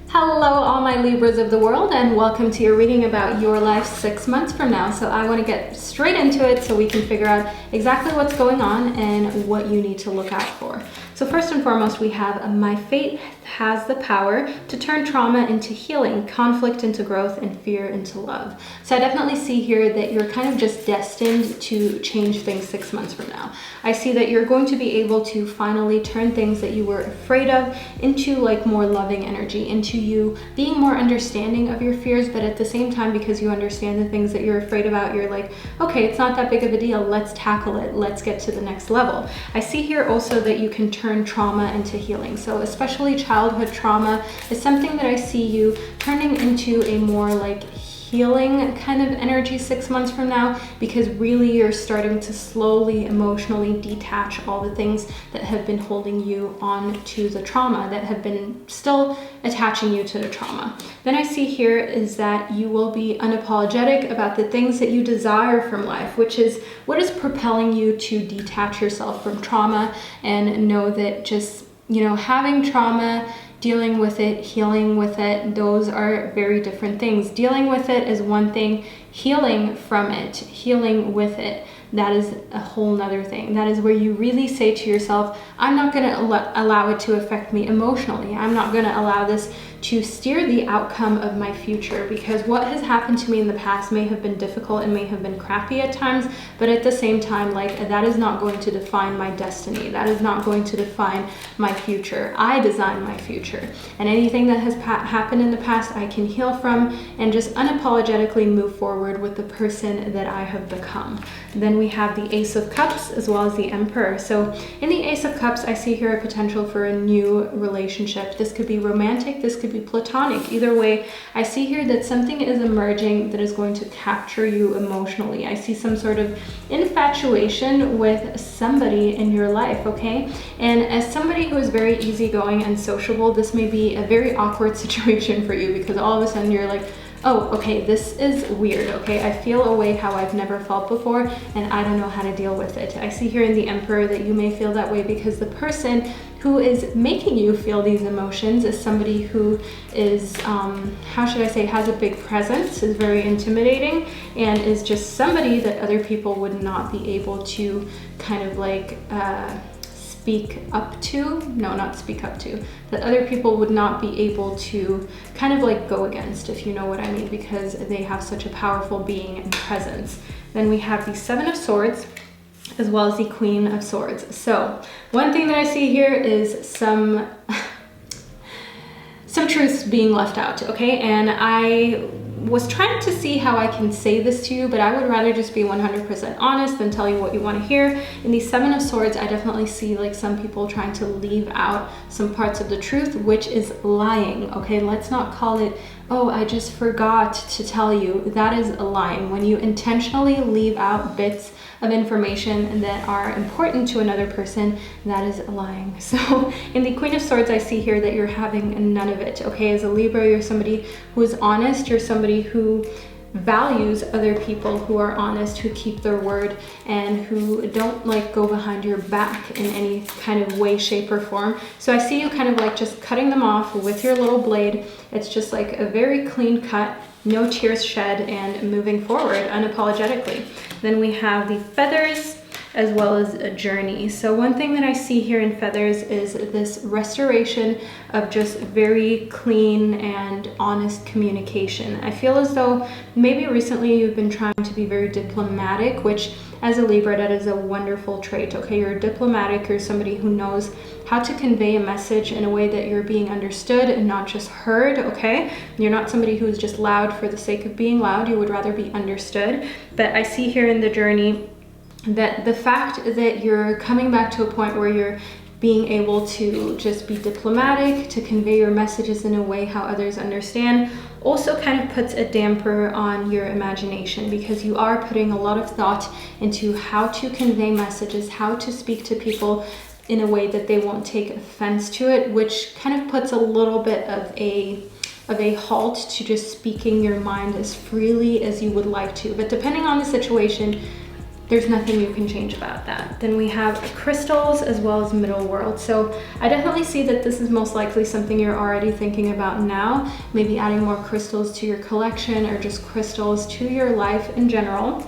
Hello, all my Libras of the world, and welcome to your reading about your life 6 months from now. So I want to get straight into it so we can figure out exactly what's going on and what you need to look out for. So first and foremost, we have my fate has the power to turn trauma into healing, conflict into growth, and fear into love. So I definitely see here that you're kind of just destined to change things 6 months from now. I see that you're going to be able to finally turn things that you were afraid of into like more loving energy, into you being more understanding of your fears, but at the same time, because you understand the things that you're afraid about, you're like, okay, it's not that big of a deal. Let's tackle it. Let's get to the next level. I see here also that you can turn trauma into healing. So especially childhood trauma is something that I see you turning into a more like healing kind of energy 6 months from now, because really you're starting to slowly emotionally detach all the things that have been holding you on to the trauma, that have been still attaching you to the trauma. Then I see here is that you will be unapologetic about the things that you desire from life, which is what is propelling you to detach yourself from trauma and know that just, you know, having trauma, dealing with it, healing with it, those are very different things. Dealing with it is one thing, healing from it, healing with it, that is a whole nother thing. That is where you really say to yourself, I'm not going to allow it to affect me emotionally. I'm not going to allow this to steer the outcome of my future, because what has happened to me in the past may have been difficult and may have been crappy at times, but at the same time, like, that is not going to define my destiny. That is not going to define my future. I design my future, and anything that has happened in the past I can heal from and just unapologetically move forward with the person that I have become. Then we have the Ace of Cups as well as the Emperor. So in the Ace of Cups, I see here a potential for a new relationship. This could be romantic, this could be platonic. Either way, I see here that something is emerging that is going to capture you emotionally. I see some sort of infatuation with somebody in your life, okay? And as somebody who is very easygoing and sociable, this may be a very awkward situation for you, because all of a sudden you're like, oh, okay, this is weird, okay? I feel a way how I've never felt before, and I don't know how to deal with it. I see here in the Emperor that you may feel that way because the person who is making you feel these emotions is somebody who is, how should I say, has a big presence, is very intimidating, and is just somebody that other people would not be able to kind of like, speak up to, no, not speak up to, that other people would not be able to kind of like go against, if you know what I mean, because they have such a powerful being and presence. Then we have the Seven of Swords as well as the Queen of Swords. So one thing that I see here is some truths being left out, okay? And I was trying to see how I can say this to you, but I would rather just be 100% honest than tell you what you want to hear. In the Seven of Swords, I definitely see like some people trying to leave out some parts of the truth, which is lying, okay? Let's not call it, oh, I just forgot to tell you. That is a lying. When you intentionally leave out bits of information that are important to another person, that is lying. So in the Queen of Swords, I see here that you're having none of it, okay? As a Libra, you're somebody who is honest, you're somebody who values other people who are honest, who keep their word, and who don't like go behind your back in any kind of way, shape, or form. So I see you kind of like just cutting them off with your little blade. It's just like a very clean cut, no tears shed, and moving forward unapologetically. Then we have the Feathers as well as a Journey. So one thing that I see here in Feathers is this restoration of just very clean and honest communication. I feel as though maybe recently you've been trying to be very diplomatic, which as a Libra, that is a wonderful trait, okay? You're diplomatic, you're somebody who knows how to convey a message in a way that you're being understood and not just heard, okay? You're not somebody who's just loud for the sake of being loud. You would rather be understood. But I see here in the Journey, that the fact that you're coming back to a point where you're being able to just be diplomatic, to convey your messages in a way how others understand, also kind of puts a damper on your imagination, because you are putting a lot of thought into how to convey messages, how to speak to people in a way that they won't take offense to it, which kind of puts a little bit of a halt to just speaking your mind as freely as you would like to. But depending on the situation, there's nothing you can change about that. Then we have crystals as well as middle world. So I definitely see that this is most likely something you're already thinking about now, maybe adding more crystals to your collection or just crystals to your life in general.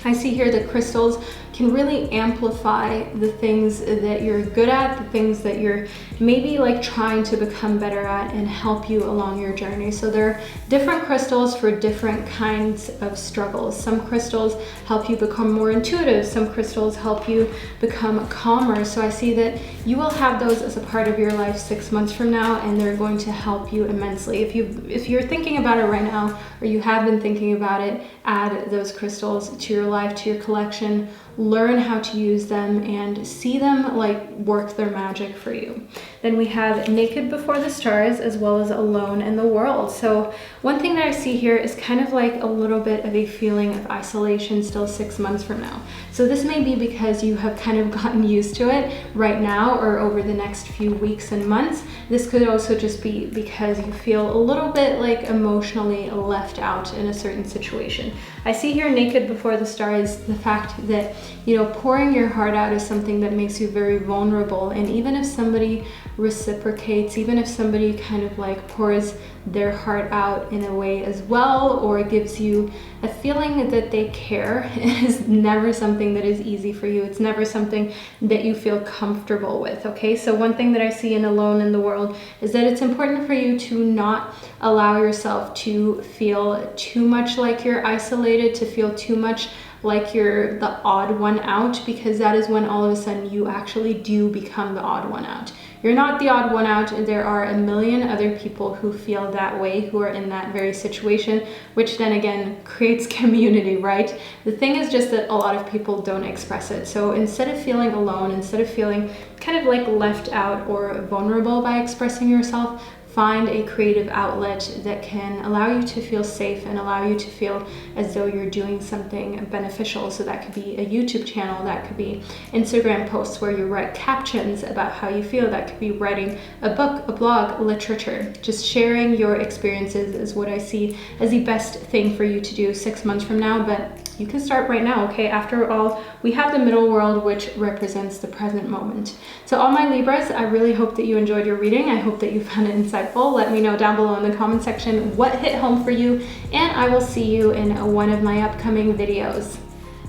I see here that crystals can really amplify the things that you're good at, the things that you're maybe like trying to become better at, and help you along your journey. So there are different crystals for different kinds of struggles. Some crystals help you become more intuitive. Some crystals help you become calmer. So I see that you will have those as a part of your life 6 months from now, and they're going to help you immensely. If you're thinking about it right now, or you have been thinking about it, add those crystals to your life, to your collection. Learn how to use them and see them like work their magic for you. Then we have Naked Before the Stars as well as Alone in the World. So one thing that I see here is kind of like a little bit of a feeling of isolation still 6 months from now. So this may be because you have kind of gotten used to it right now or over the next few weeks and months. This could also just be because you feel a little bit like emotionally left out in a certain situation. I see here Naked Before the Stars, the fact that, you know, pouring your heart out is something that makes you very vulnerable. And even if somebody reciprocates, even if somebody kind of like pours their heart out in a way as well, or gives you a feeling that they care, it is never something that is easy for you. It's never something that you feel comfortable with, okay? So one thing that I see in Alone in the World is that it's important for you to not allow yourself to feel too much like you're isolated, to feel too much like you're the odd one out, because that is when all of a sudden you actually do become the odd one out. You're not the odd one out. There are a million other people who feel that way, who are in that very situation, which then again creates community, right? The thing is just that a lot of people don't express it. So instead of feeling alone, instead of feeling kind of like left out or vulnerable by expressing yourself, find a creative outlet that can allow you to feel safe and allow you to feel as though you're doing something beneficial. So that could be a YouTube channel, that could be Instagram posts where you write captions about how you feel, that could be writing a book, a blog, literature. Just sharing your experiences is what I see as the best thing for you to do 6 months from now, but you can start right now, okay? After all, we have the middle world, which represents the present moment. So all my Libras, I really hope that you enjoyed your reading. I hope that you found it insightful. Let me know down below in the comment section what hit home for you, and I will see you in one of my upcoming videos.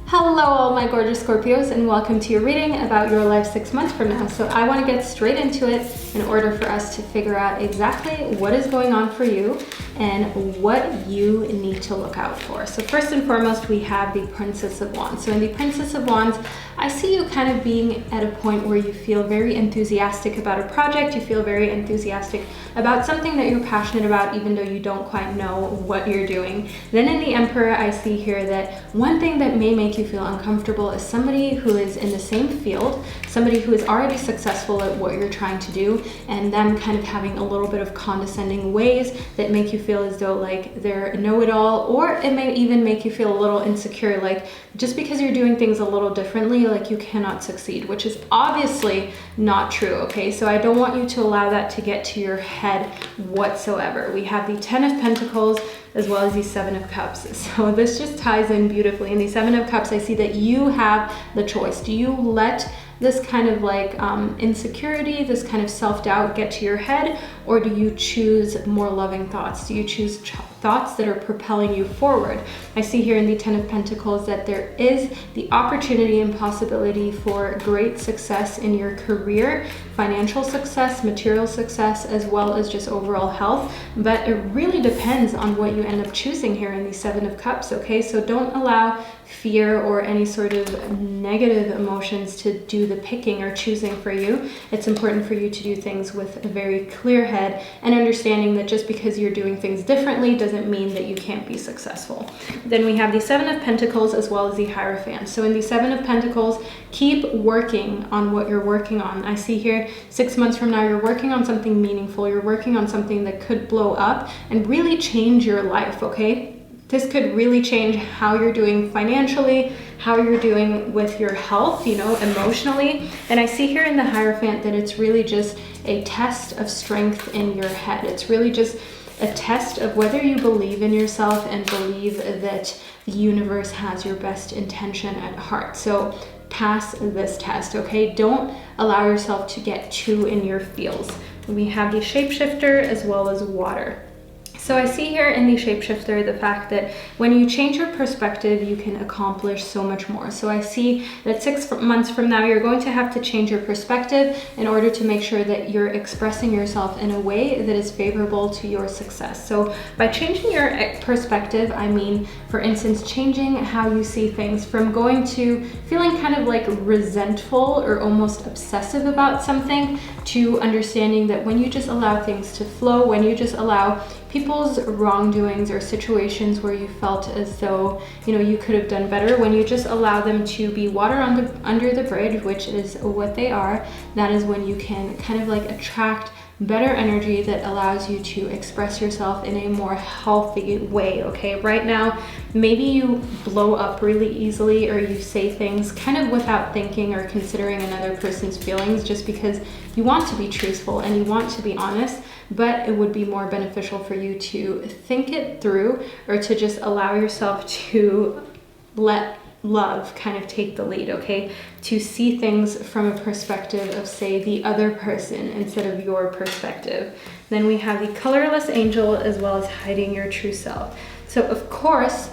Hello all my gorgeous Scorpios, and welcome to your reading about your life 6 months from now. So I want to get straight into it in order for us to figure out exactly what is going on for you and what you need to look out for. So first and foremost, we have the Princess of Wands. So in the Princess of Wands, I see you kind of being at a point where you feel very enthusiastic about a project, you feel very enthusiastic about something that you're passionate about, even though you don't quite know what you're doing. Then in the Emperor, I see here that one thing that may make you feel uncomfortable is somebody who is in the same field, somebody who is already successful at what you're trying to do, and them kind of having a little bit of condescending ways that make you feel as though like they're a know-it-all, or it may even make you feel a little insecure, like just because you're doing things a little differently, like you cannot succeed, which is obviously not true, okay? So I don't want you to allow that to get to your head whatsoever. We have the 10 of Pentacles as well as the 7 of Cups. So this just ties in beautifully. In the 7 of Cups, I see that you have the choice. Do you let this kind of like insecurity, this kind of self-doubt get to your head, or do you choose more loving thoughts? Do you choose thoughts that are propelling you forward? I see here in the 10 of Pentacles that there is the opportunity and possibility for great success in your career, financial success, material success, as well as just overall health. But it really depends on what you end up choosing here in the Seven of Cups, okay? So don't allow fear or any sort of negative emotions to do the picking or choosing for you. It's important for you to do things with a very clear head and understanding that just because you're doing things differently doesn't mean that you can't be successful. Then we have the Seven of Pentacles as well as the Hierophant. So in the Seven of Pentacles, keep working on what you're working on. I see here 6 months from now, you're working on something meaningful. You're working on something that could blow up and really change your life, okay? This could really change how you're doing financially, how you're doing with your health, you know, emotionally. And I see here in the Hierophant that it's really just a test of strength in your head. It's really just a test of whether you believe in yourself and believe that the universe has your best intention at heart. So pass this test, okay? Don't allow yourself to get too in your feels. We have the Shapeshifter as well as water. So I see here in the Shapeshifter the fact that when you change your perspective, you can accomplish so much more. So I see that 6 months from now, you're going to have to change your perspective in order to make sure that you're expressing yourself in a way that is favorable to your success. So by changing your perspective, I mean, for instance, changing how you see things from going to feeling kind of like resentful or almost obsessive about something to understanding that when you just allow things to flow, when you just allow people's wrongdoings or situations where you felt as though, you know, you could have done better, when you just allow them to be water under the bridge, which is what they are, that is when you can kind of like attract better energy that allows you to express yourself in a more healthy way, okay? Right now, maybe you blow up really easily or you say things kind of without thinking or considering another person's feelings just because you want to be truthful and you want to be honest, but it would be more beneficial for you to think it through or to just allow yourself to let love kind of take the lead, okay? To see things from a perspective of, say, the other person instead of your perspective. Then we have the colorless angel as well as hiding your true self. So of course,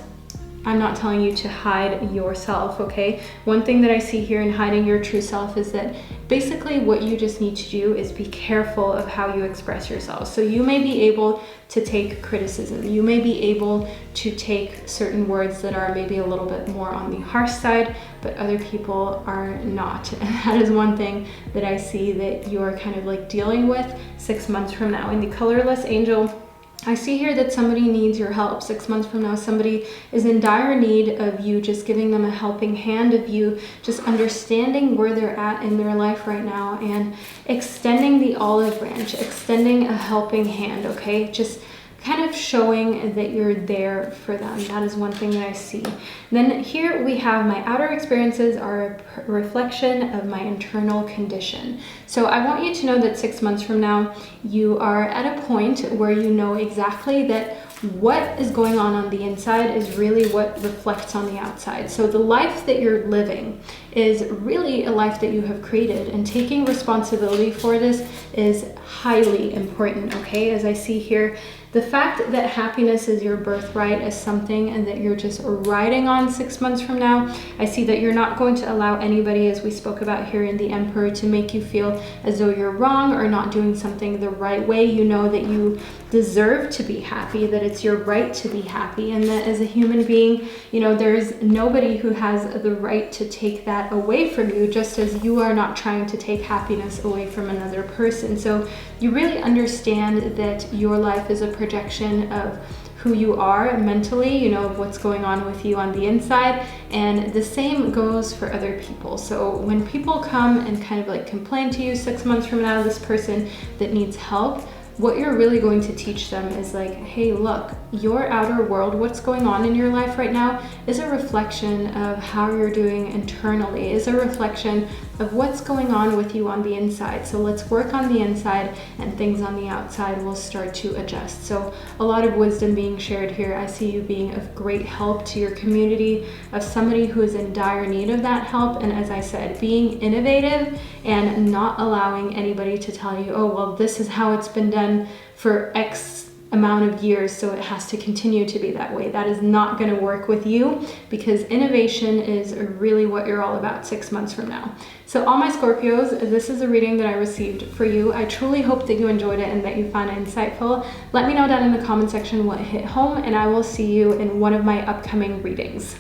I'm not telling you to hide yourself, okay? One thing that I see here in hiding your true self is that basically what you just need to do is be careful of how you express yourself. So you may be able to take criticism. You may be able to take certain words that are maybe a little bit more on the harsh side, but other people are not. And that is one thing that I see that you're kind of like dealing with 6 months from now. In the colorless angel, I see here that somebody needs your help. 6 months from now, somebody is in dire need of you just giving them a helping hand, of you just understanding where they're at in their life right now and extending the olive branch, extending a helping hand, okay? Just kind of showing that you're there for them. That is one thing that I see. Then here we have my outer experiences are a reflection of my internal condition. So I want you to know that 6 months from now, you are at a point where you know exactly that what is going on the inside is really what reflects on the outside. So the life that you're living is really a life that you have created, and taking responsibility for this is highly important, okay? As I see here, the fact that happiness is your birthright is something and that you're just riding on 6 months from now. I see that you're not going to allow anybody, as we spoke about here in the Emperor, to make you feel as though you're wrong or not doing something the right way. You know that you deserve to be happy, that it's your right to be happy, and that as a human being, you know, there's nobody who has the right to take that away from you, just as you are not trying to take happiness away from another person. So you really understand that your life is a projection of who you are mentally, you know, of what's going on with you on the inside, and the same goes for other people. So when people come and kind of like complain to you 6 months from now, this person that needs help, what you're really going to teach them is like, hey, look, your outer world, what's going on in your life right now is a reflection of how you're doing internally, is a reflection of what's going on with you on the inside. So let's work on the inside and things on the outside will start to adjust. So a lot of wisdom being shared here. I see you being of great help to your community, of somebody who is in dire need of that help. And as I said, being innovative and not allowing anybody to tell you, oh, well, this is how it's been done for X amount of years, so it has to continue to be that way. That is not going to work with you, because innovation is really what you're all about 6 months from now. So all my Scorpios, this is a reading that I received for you. I truly hope that you enjoyed it and that you found it insightful. Let me know down in the comment section what hit home, and I will see you in one of my upcoming readings.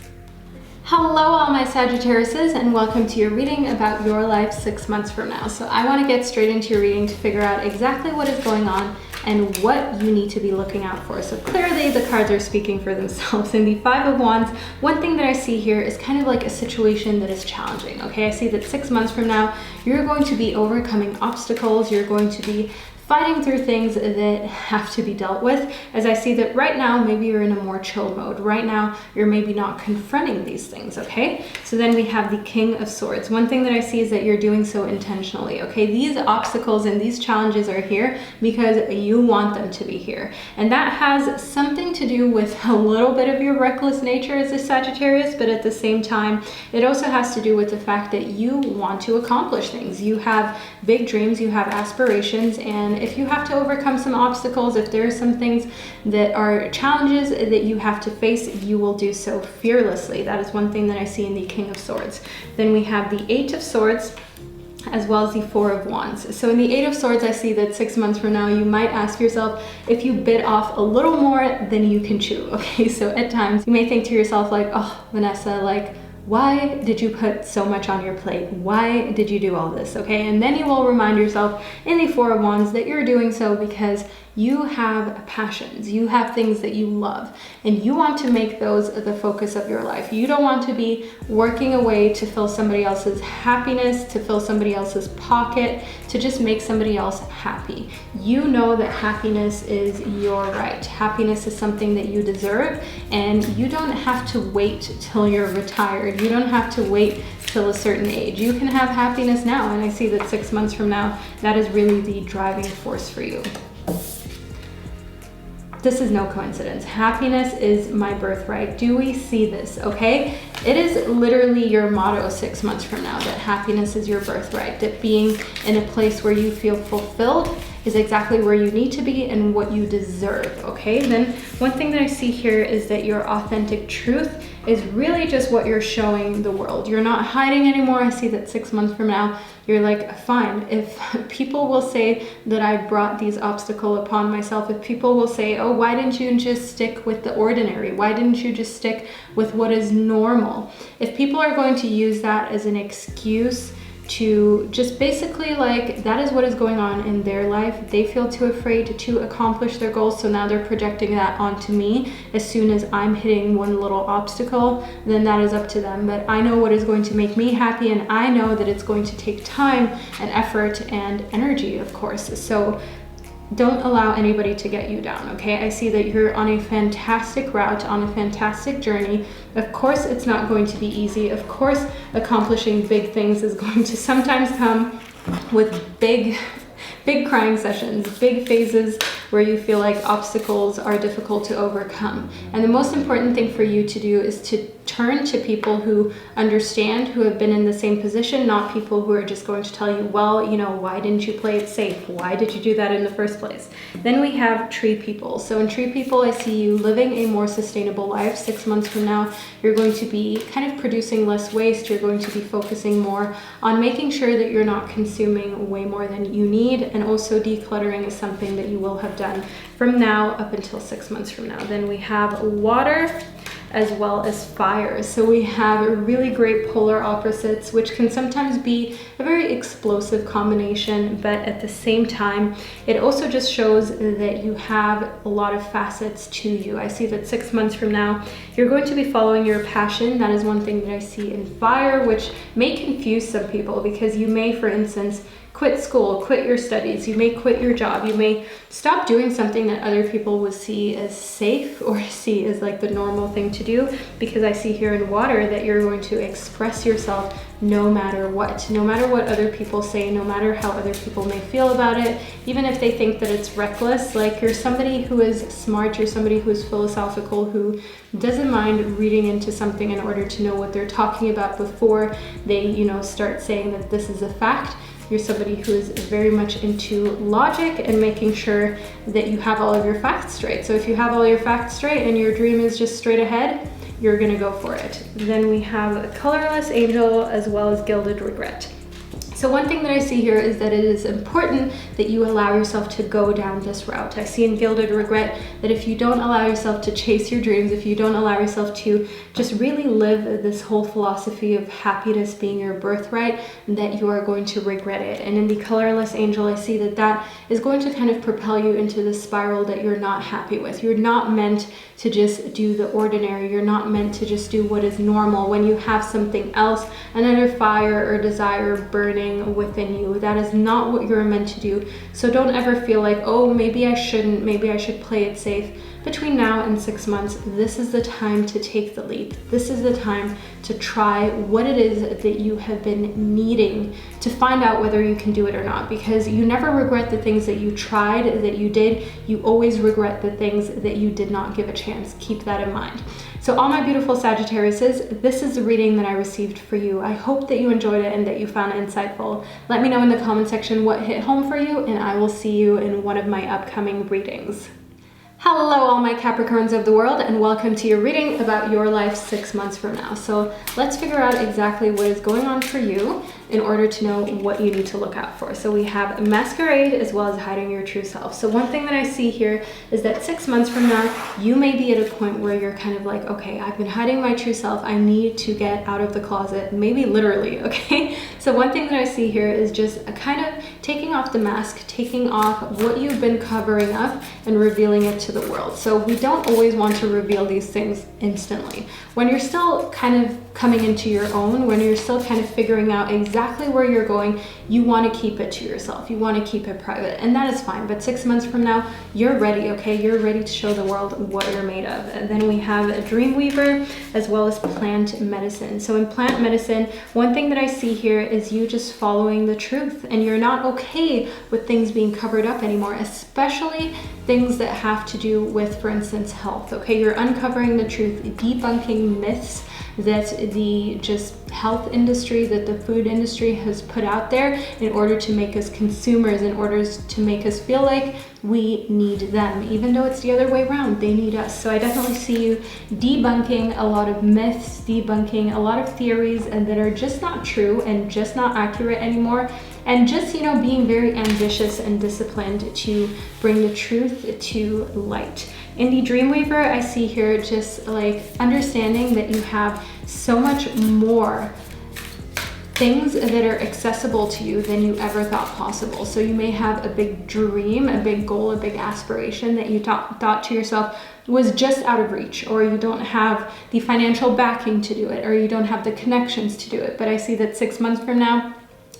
Hello all my Sagittariuses, and welcome to your reading about your life 6 months from now. So I want to get straight into your reading to figure out exactly what is going on and what you need to be looking out for. So clearly the cards are speaking for themselves. In the Five of Wands, one thing that I see here is kind of like a situation that is challenging, okay? I see that 6 months from now, you're going to be overcoming obstacles, you're going to be fighting through things that have to be dealt with. As I see that right now, maybe you're in a more chill mode. Right now, you're maybe not confronting these things, okay? So then we have the King of Swords. One thing that I see is that you're doing so intentionally, okay? These obstacles and these challenges are here because you want them to be here. And that has something to do with a little bit of your reckless nature as a Sagittarius, but at the same time, it also has to do with the fact that you want to accomplish things. You have big dreams, you have aspirations, and if you have to overcome some obstacles, if there are some things that are challenges that you have to face, you will do so fearlessly. That is one thing that I see in the King of Swords. Then we have the Eight of Swords, as well as the Four of Wands. So in the Eight of Swords, I see that 6 months from now, you might ask yourself if you bit off a little more than you can chew, okay? So at times, you may think to yourself like, oh, Vanessa, like, why did you put so much on your plate? Why did you do all this, okay? And then you will remind yourself in the Four of Wands that you're doing so because you have passions, you have things that you love, and you want to make those the focus of your life. You don't want to be working away to fill somebody else's happiness, to fill somebody else's pocket, to just make somebody else happy. You know that happiness is your right. Happiness is something that you deserve, and you don't have to wait till you're retired. You don't have to wait till a certain age. You can have happiness now, and I see that 6 months from now, that is really the driving force for you. This is no coincidence. Happiness is my birthright. Do we see this, okay? It is literally your motto 6 months from now, that happiness is your birthright, that being in a place where you feel fulfilled is exactly where you need to be and what you deserve, okay? Then one thing that I see here is that your authentic truth is really just what you're showing the world. You're not hiding anymore. I see that 6 months from now, you're like, fine, if people will say that I brought these obstacles upon myself, if people will say, oh, why didn't you just stick with the ordinary? Why didn't you just stick with what is normal? If people are going to use that as an excuse to just basically like, that is what is going on in their life. They feel too afraid to accomplish their goals, so now they're projecting that onto me. As soon as I'm hitting one little obstacle, then that is up to them. But I know what is going to make me happy, and I know that it's going to take time and effort and energy, of course. So don't allow anybody to get you down, okay? I see that you're on a fantastic route, on a fantastic journey. Of course, it's not going to be easy. Of course, accomplishing big things is going to sometimes come with big crying sessions, big phases where you feel like obstacles are difficult to overcome. And the most important thing for you to do is to turn to people who understand, who have been in the same position, not people who are just going to tell you, well, you know, why didn't you play it safe? Why did you do that in the first place? Then we have Tree People. So in Tree People, I see you living a more sustainable life. 6 months from now, you're going to be kind of producing less waste. You're going to be focusing more on making sure that you're not consuming way more than you need. And also decluttering is something that you will have done from now up until 6 months from now. Then we have Water as well as Fire. So we have really great polar opposites, which can sometimes be a very explosive combination, but at the same time, it also just shows that you have a lot of facets to you. I see that 6 months from now, you're going to be following your passion. That is one thing that I see in Fire, which may confuse some people because you may, for instance, quit school, quit your studies, you may quit your job, you may stop doing something that other people would see as safe or see as like the normal thing to do, because I see here in Water that you're going to express yourself no matter what other people say, no matter how other people may feel about it, even if they think that it's reckless. Like, you're somebody who is smart, you're somebody who is philosophical, who doesn't mind reading into something in order to know what they're talking about before they, you know, start saying that this is a fact. you're somebody who is very much into logic and making sure that you have all of your facts straight. So if you have all your facts straight and your dream is just straight ahead, you're gonna go for it. Then we have a colorless angel as well as gilded regret. So one thing that I see here is that it is important that you allow yourself to go down this route. I see in gilded regret that if you don't allow yourself to chase your dreams, if you don't allow yourself to just really live this whole philosophy of happiness being your birthright, that you are going to regret it. And in the colorless angel, I see that that is going to kind of propel you into the spiral that you're not happy with. You're not meant to just do the ordinary. You're not meant to just do what is normal when you have something else, another fire or desire burning within you. That is not what you're meant to do. So don't ever feel like, oh, maybe I shouldn't, maybe I should play it safe. Between now and 6 months, this is the time to take the leap. This is the time to try what it is that you have been needing to find out whether you can do it or not, because you never regret the things that you tried, that you did. You always regret the things that you did not give a chance. Keep that in mind. So all my beautiful Sagittariuses, this is the reading that I received for you. I hope that you enjoyed it and that you found it insightful. Let me know in the comment section what hit home for you, and I will see you in one of my upcoming readings. Hello all my Capricorns of the world, and welcome to your reading about your life 6 months from now. So let's figure out exactly what is going on for you in order to know what you need to look out for. So we have masquerade as well as hiding your true self. So one thing that I see here is that 6 months from now, you may be at a point where you're kind of like, okay, I've been hiding my true self. I need to get out of the closet, maybe literally, okay? So one thing that I see here is just a kind of taking off the mask, taking off what you've been covering up and revealing it to the world. So we don't always want to reveal these things instantly. When you're still kind of coming into your own, when you're still kind of figuring out exactly where you're going, you want to keep it to yourself. You want to keep it private, and that is fine. But 6 months from now, you're ready, okay? You're ready to show the world what you're made of. And then we have a dream weaver as well as plant medicine. So in plant medicine, one thing that I see here is you just following the truth, and you're not okay with things being covered up anymore, especially things that have to do with, for instance, health, okay? You're uncovering the truth, debunking myths that the just health industry, that the food industry has put out there in order to make us consumers, in order to make us feel like we need them, even though it's the other way around. They need us. So I definitely see you debunking a lot of myths, debunking a lot of theories and that are just not true and just not accurate anymore. And just, you know, being very ambitious and disciplined to bring the truth to light. In the Dreamweaver, I see here just like understanding that you have so much more things that are accessible to you than you ever thought possible. So you may have a big dream, a big goal, a big aspiration that you thought to yourself was just out of reach, or you don't have the financial backing to do it, or you don't have the connections to do it. But I see that 6 months from now,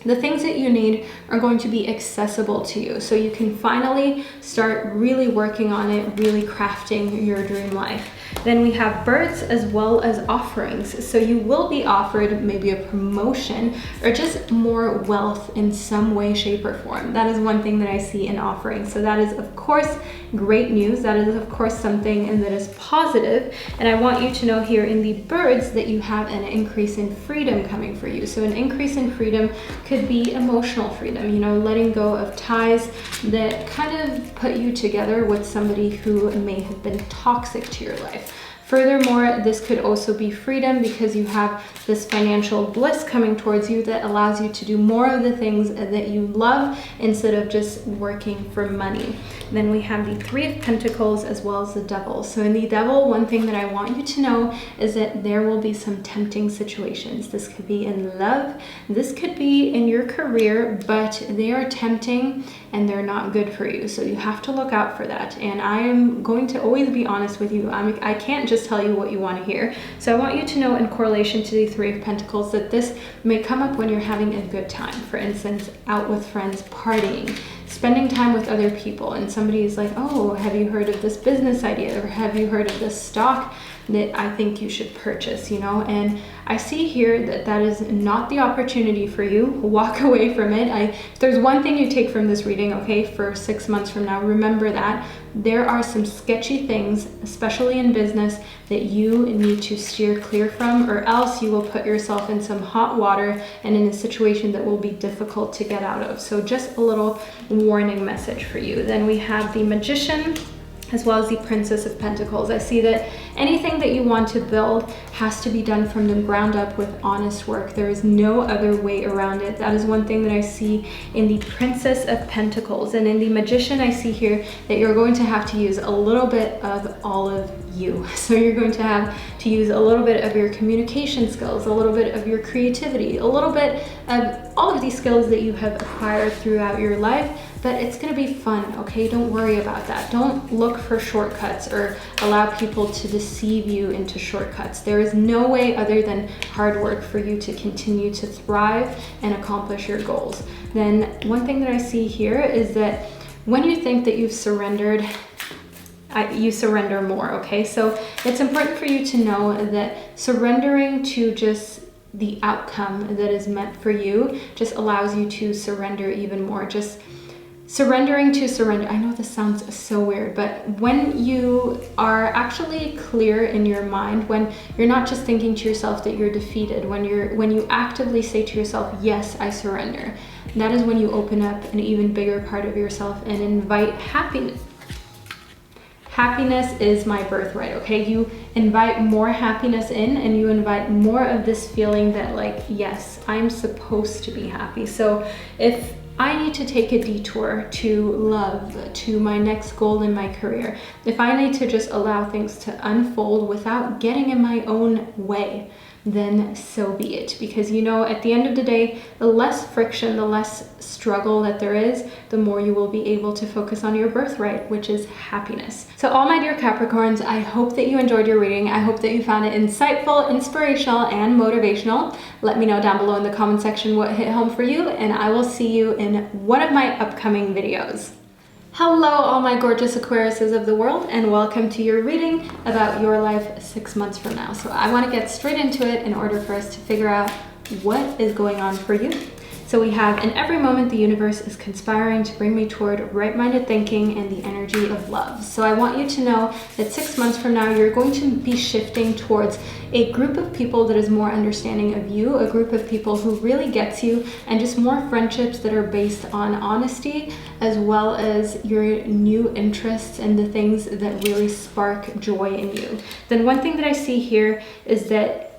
the things that you need are going to be accessible to you. So you can finally start really working on it, really crafting your dream life. Then we have birds as well as offerings. So you will be offered maybe a promotion or just more wealth in some way, shape, or form. That is one thing that I see in offerings. So that is, of course, great news. That is, of course, something that is positive. And I want you to know here in the birds that you have an increase in freedom coming for you. So an increase in freedom could be emotional freedom, you know, letting go of ties that kind of put you together with somebody who may have been toxic to your life. Furthermore, this could also be freedom because you have this financial bliss coming towards you that allows you to do more of the things that you love instead of just working for money. And then we have the Three of Pentacles as well as the Devil. So in the Devil, one thing that I want you to know is that there will be some tempting situations. This could be in love, this could be in your career, but they are tempting and they're not good for you. So you have to look out for that. And I am going to always be honest with you. I can't just tell you what you want to hear. So I want you to know in correlation to the Three of Pentacles that this may come up when you're having a good time. For instance, out with friends, partying, spending time with other people, and somebody is like, oh, have you heard of this business idea, or have you heard of this stock that I think you should purchase, you know? And I see here that that is not the opportunity for you. Walk away from it. If there's one thing you take from this reading, okay, for 6 months from now, remember that. there are some sketchy things, especially in business, that you need to steer clear from, or else you will put yourself in some hot water and in a situation that will be difficult to get out of. So just a little warning message for you. Then we have the Magician, as well as the Princess of Pentacles. I see that anything that you want to build has to be done from the ground up with honest work. There is no other way around it. That is one thing that I see in the Princess of Pentacles. And in the Magician, I see here that you're going to have to use a little bit of all of you. So you're going to have to use a little bit of your communication skills, a little bit of your creativity, a little bit of all of these skills that you have acquired throughout your life. But it's gonna be fun, okay? Don't worry about that. Don't look for shortcuts or allow people to deceive you into shortcuts. There is no way other than hard work for you to continue to thrive and accomplish your goals. Then one thing that I see here is that when you think that you've surrendered, you surrender more, okay? So it's important for you to know that surrendering to just the outcome that is meant for you just allows you to surrender even more. Just surrendering to surrender. I know this sounds so weird, but when you are actually clear in your mind, when you're not just thinking to yourself that you're defeated, when you actively say to yourself, yes, I surrender, that is when you open up an even bigger part of yourself and invite happiness. Happiness is my birthright, okay? You invite more happiness in, and you invite more of this feeling that, like, yes, I'm supposed to be happy. So if I need to take a detour to love, to my next goal in my career, if I need to just allow things to unfold without getting in my own way, then so be it. Because you know, at the end of the day, the less friction, the less struggle that there is, the more you will be able to focus on your birthright, which is happiness. So all my dear Capricorns, I hope that you enjoyed your reading. I hope that you found it insightful, inspirational, and motivational. Let me know down below in the comment section what hit home for you, and I will see you in one of my upcoming videos. Hello, all my gorgeous Aquariuses of the world, and welcome to your reading about your life 6 months from now. So I want to get straight into it in order for us to figure out what is going on for you. So we have, in every moment, the universe is conspiring to bring me toward right-minded thinking and the energy of love. So I want you to know that 6 months from now, you're going to be shifting towards a group of people that is more understanding of you, a group of people who really gets you, and just more friendships that are based on honesty, as well as your new interests and the things that really spark joy in you. Then one thing that I see here is that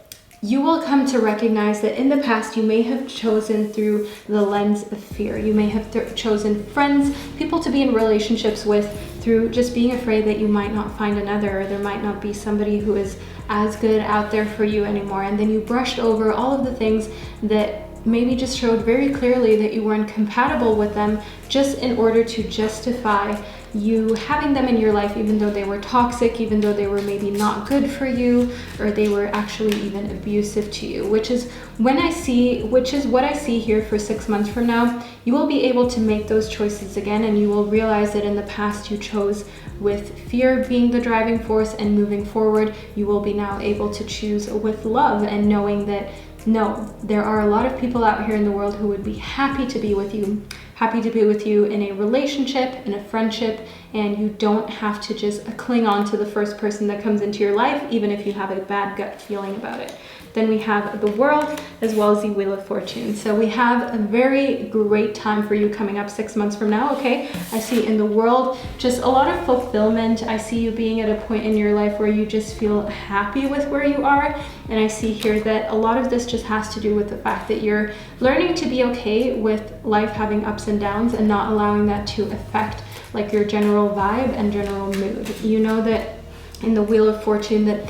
you will come to recognize that in the past you may have chosen through the lens of fear. You may have chosen friends, people to be in relationships with through just being afraid that you might not find another, or there might not be somebody who is as good out there for you anymore. And then you brushed over all of the things that maybe just showed very clearly that you weren't compatible with them, just in order to justify you having them in your life, even though they were toxic, even though they were maybe not good for you, or they were actually even abusive to you, which is what I see here for 6 months from now. You will be able to make those choices again, and you will realize that in the past you chose with fear being the driving force, and moving forward, you will be now able to choose with love, and knowing that no, there are a lot of people out here in the world who would be happy to be with you, in a relationship, in a friendship, and you don't have to just cling on to the first person that comes into your life, even if you have a bad gut feeling about it. Then we have the World, as well as the Wheel of Fortune. So we have a very great time for you coming up 6 months from now, okay? I see in the World just a lot of fulfillment. I see you being at a point in your life where you just feel happy with where you are. And I see here that a lot of this just has to do with the fact that you're learning to be okay with life having ups and downs, and not allowing that to affect like your general vibe and general mood. You know that in the Wheel of Fortune that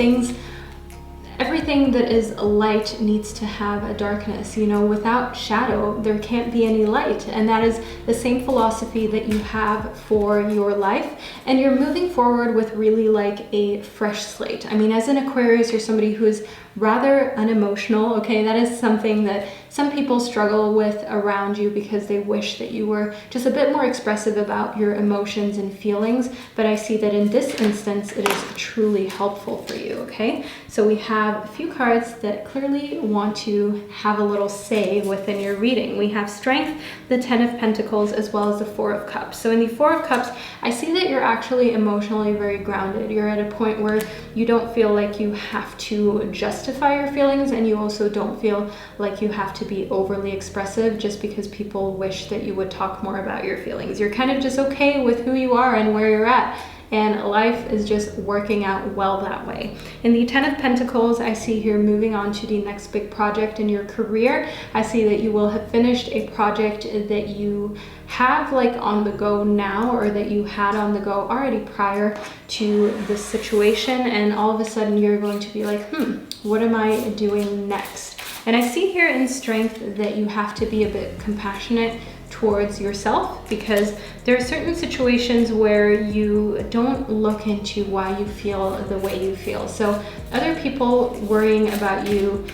everything that is light needs to have a darkness. You know, without shadow, there can't be any light. And that is the same philosophy that you have for your life. And you're moving forward with really like a fresh slate. I mean, as an Aquarius, you're somebody who is rather unemotional, okay? That is something that some people struggle with around you because they wish that you were just a bit more expressive about your emotions and feelings. But I see that in this instance, it is truly helpful for you, okay? So we have a few cards that clearly want to have a little say within your reading. We have Strength, the Ten of Pentacles, as well as the Four of Cups. So in the Four of Cups, I see that you're actually emotionally very grounded. You're at a point where you don't feel like you have to justify your feelings, and you also don't feel like you have to be overly expressive just because people wish that you would talk more about your feelings. You're kind of just okay with who you are and where you're at, and life is just working out well that way. In the Ten of Pentacles, I see here moving on to the next big project in your career. I see that you will have finished a project that you have like on the go now, or that you had on the go already prior to this situation, and all of a sudden you're going to be like, what am I doing next? And I see here in Strength that you have to be a bit compassionate towards yourself, because there are certain situations where you don't look into why you feel the way you feel. So other people worrying about you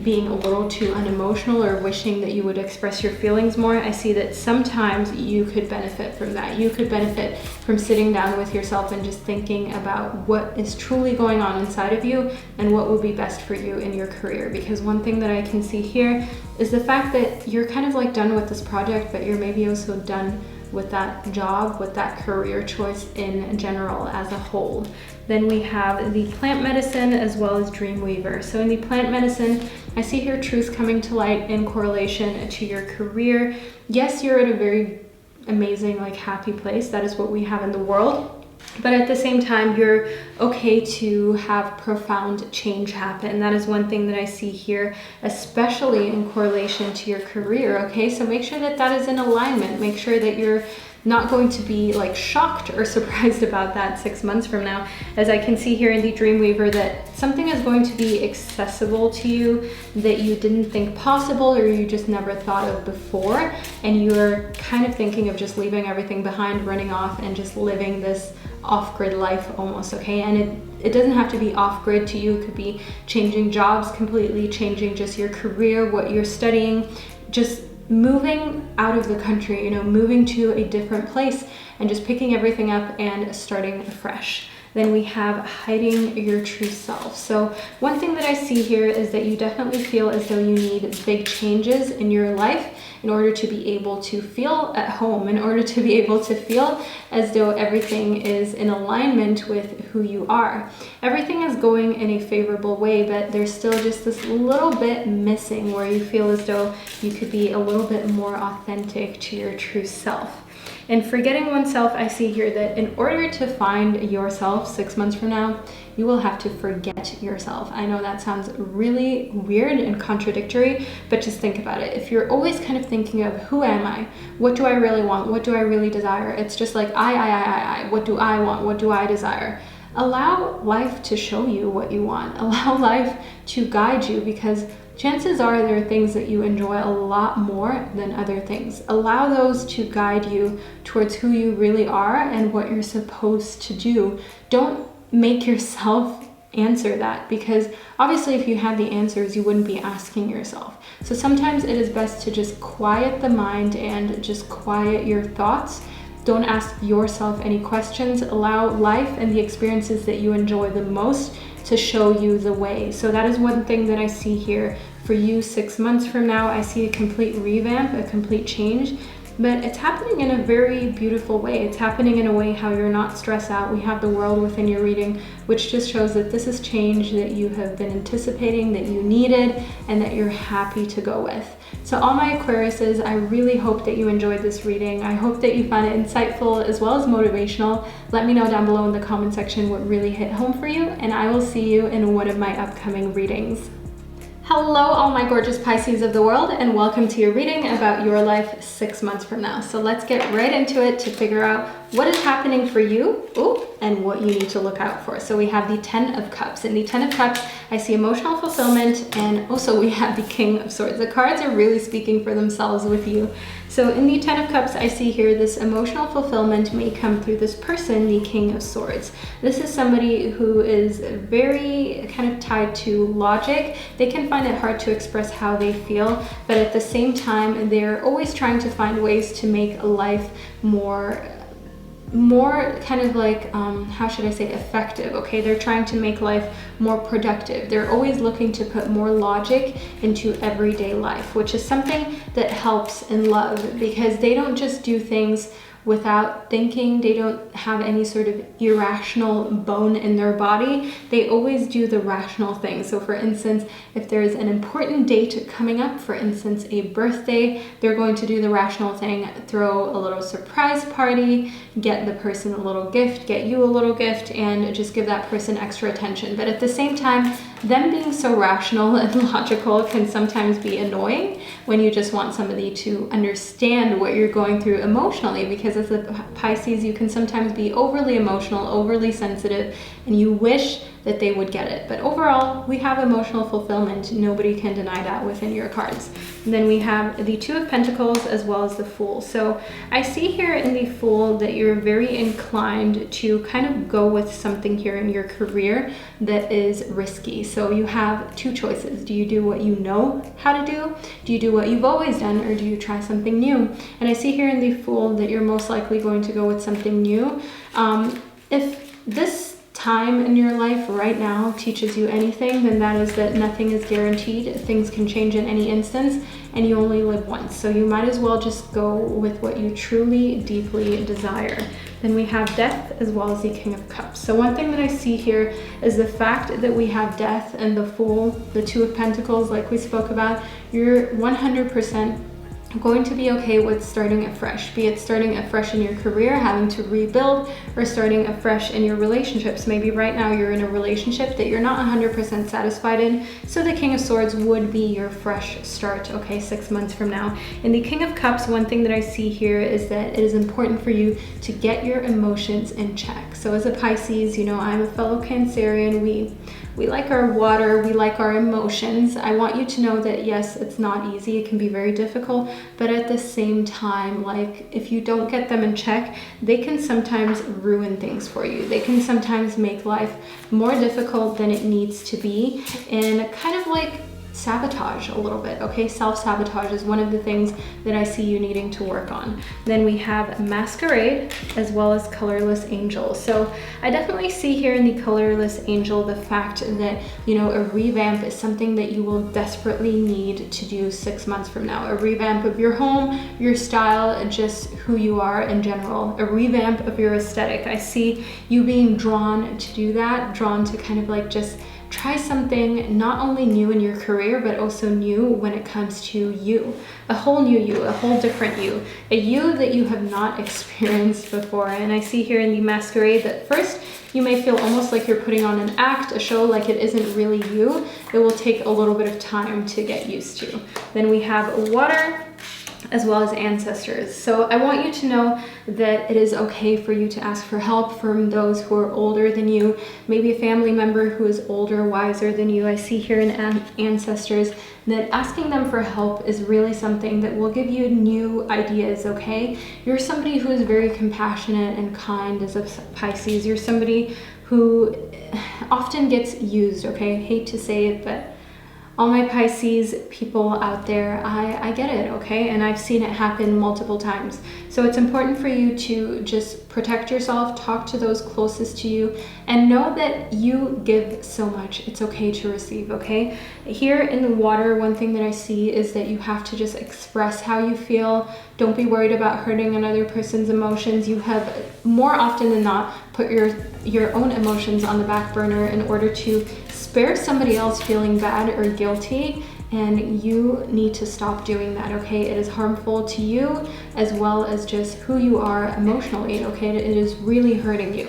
being a little too unemotional or wishing that you would express your feelings more, I see that sometimes you could benefit from that. You could benefit from sitting down with yourself and just thinking about what is truly going on inside of you and what would be best for you in your career. Because one thing that I can see here is the fact that you're kind of like done with this project, but you're maybe also done with that job, with that career choice in general as a whole. Then we have the Plant Medicine as well as Dreamweaver. So in the Plant Medicine, I see here truth coming to light in correlation to your career. Yes, you're at a very amazing, like happy place. That is what we have in the world. But at the same time, you're okay to have profound change happen. That is one thing that I see here, especially in correlation to your career, okay? So make sure that that is in alignment. Make sure that you're not going to be like shocked or surprised about that 6 months from now, as I can see here in the Dreamweaver that something is going to be accessible to you that you didn't think possible, or you just never thought of before, and you're kind of thinking of just leaving everything behind, running off and just living this off-grid life almost, okay? And it doesn't have to be off-grid to you. It could be changing jobs completely, changing just your career, what you're studying, just moving out of the country, you know, moving to a different place and just picking everything up and starting fresh. Then we have hiding your true self. So one thing that I see here is that you definitely feel as though you need big changes in your life in order to be able to feel at home, in order to be able to feel as though everything is in alignment with who you are. Everything is going in a favorable way, but there's still just this little bit missing where you feel as though you could be a little bit more authentic to your true self. And forgetting oneself, I see here that in order to find yourself 6 months from now, you will have to forget yourself. I know that sounds really weird and contradictory, but just think about it. If you're always kind of thinking of who am I? What do I really want? What do I really desire? It's just like I. What do I want? What do I desire? Allow life to show you what you want. Allow life to guide you, because chances are there are things that you enjoy a lot more than other things. Allow those to guide you towards who you really are and what you're supposed to do. Don't make yourself answer that, because obviously if you had the answers, you wouldn't be asking yourself. So sometimes it is best to just quiet the mind and just quiet your thoughts. Don't ask yourself any questions. Allow life and the experiences that you enjoy the most to show you the way. So that is one thing that I see here for you 6 months from now. I see a complete revamp, a complete change, but it's happening in a very beautiful way. It's happening in a way how you're not stressed out. We have the World within your reading, which just shows that this is change that you have been anticipating, that you needed, and that you're happy to go with. So all my Aquariuses, I really hope that you enjoyed this reading. I hope that you found it insightful as well as motivational. Let me know down below in the comment section what really hit home for you, and I will see you in one of my upcoming readings. Hello, all my gorgeous Pisces of the world, and welcome to your reading about your life 6 months from now. So let's get right into it to figure out what is happening for you, and what you need to look out for. So we have the Ten of Cups. In the Ten of Cups, I see emotional fulfillment, and also we have the King of Swords. The cards are really speaking for themselves with you. So in the Ten of Cups, I see here this emotional fulfillment may come through this person, the King of Swords. This is somebody who is very kind of tied to logic. They can find it hard to express how they feel, but at the same time, they're always trying to find ways to make life more kind of like, how should I say, effective, okay? They're trying to make life more productive. They're always looking to put more logic into everyday life, which is something that helps in love, because they don't just do things without thinking. They don't have any sort of irrational bone in their body. They always do the rational thing. So for instance, if there's an important date coming up, for instance, a birthday, they're going to do the rational thing, throw a little surprise party, get the person a little gift, get you a little gift, and just give that person extra attention. But at the same time, them being so rational and logical can sometimes be annoying when you just want somebody to understand what you're going through emotionally, because as a Pisces, you can sometimes be overly emotional, overly sensitive, and you wish that they would get it. But overall, we have emotional fulfillment. Nobody can deny that within your cards. And then we have the Two of Pentacles as well as the Fool. So I see here in the Fool that you're very inclined to kind of go with something here in your career that is risky. So you have two choices. Do you do what you know how to do? Do you do what you've always done, or do you try something new? And I see here in the Fool that you're most likely going to go with something new. If this time in your life right now teaches you anything, then that is that nothing is guaranteed. Things can change in any instance, and you only live once. So you might as well just go with what you truly, deeply desire. Then we have Death as well as the King of Cups. So one thing that I see here is the fact that we have Death and the Fool, the Two of Pentacles, like we spoke about. You're 100% going to be okay with starting afresh, be it starting afresh in your career, having to rebuild, or starting afresh in your relationships. Maybe right now you're in a relationship that you're not 100% satisfied in, so the King of Swords would be your fresh start, okay, 6 months from now. In the King of Cups, one thing that I see here is that it is important for you to get your emotions in check. So as a Pisces, you know, I'm a fellow Cancerian, we like our water, we like our emotions. I want you to know that yes, it's not easy, it can be very difficult, but at the same time, like, if you don't get them in check, they can sometimes ruin things for you. They can sometimes make life more difficult than it needs to be, and kind of like sabotage a little bit, okay? Self-sabotage is one of the things that I see you needing to work on. Then we have Masquerade as well as Colorless Angel. So I definitely see here in the Colorless Angel the fact that, you know, a revamp is something that you will desperately need to do 6 months from now. A revamp of your home, your style, just who you are in general. A revamp of your aesthetic. I see you being drawn to do that, drawn to kind of like just try something not only new in your career, but also new when it comes to you. A whole new you, a whole different you. A you that you have not experienced before. And I see here in the Masquerade that first you may feel almost like you're putting on an act, a show, like it isn't really you. It will take a little bit of time to get used to. Then we have Water as well as Ancestors. So I want you to know that it is okay for you to ask for help from those who are older than you, maybe a family member who is older, wiser than you. I see here in Ancestors that asking them for help is really something that will give you new ideas, okay? You're somebody who is very compassionate and kind as a Pisces. You're somebody who often gets used, okay? I hate to say it, but all my Pisces people out there, I get it, okay? And I've seen it happen multiple times. So it's important for you to just protect yourself, talk to those closest to you, and know that you give so much. It's okay to receive, okay? Here in the Water, one thing that I see is that you have to just express how you feel. Don't be worried about hurting another person's emotions. You have, more often than not, put your own emotions on the back burner in order to spare somebody else feeling bad or guilty, and you need to stop doing that, okay? It is harmful to you as well as just who you are emotionally, okay? It is really hurting you.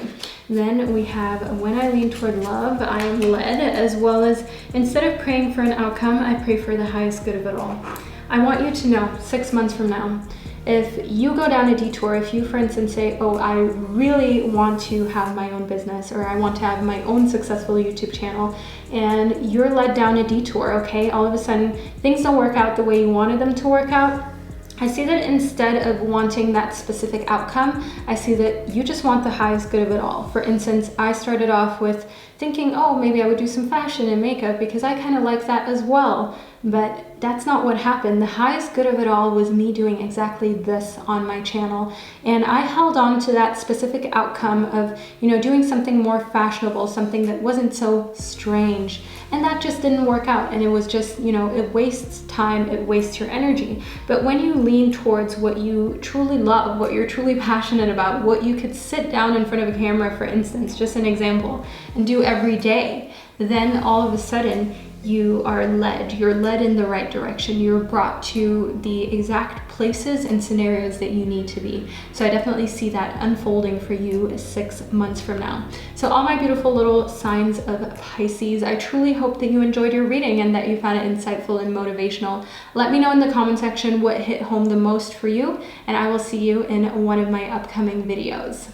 Then we have When I Lean Toward Love, I Am Led, as well as instead of praying for an outcome, I pray for the highest good of it all. I want you to know 6 months from now, if you go down a detour, if you, for instance, say, oh, I really want to have my own business, or I want to have my own successful YouTube channel, and you're led down a detour, okay? All of a sudden, things don't work out the way you wanted them to work out. I see that instead of wanting that specific outcome, I see that you just want the highest good of it all. For instance, I started off with thinking, oh, maybe I would do some fashion and makeup because I kind of like that as well. But that's not what happened. The highest good of it all was me doing exactly this on my channel. And I held on to that specific outcome of, doing something more fashionable, something that wasn't so strange. And that just didn't work out. And it was just, it wastes time, it wastes your energy. But when you lean towards what you truly love, what you're truly passionate about, what you could sit down in front of a camera, for instance, just an example, and do every day, then all of a sudden, you're led in the right direction. You're brought to the exact places and scenarios that you need to be. So I definitely see that unfolding for you 6 months from now. So all my beautiful little signs of Pisces, I truly hope that you enjoyed your reading and that you found it insightful and motivational. Let me know in the comment section what hit home the most for you, and I will see you in one of my upcoming videos.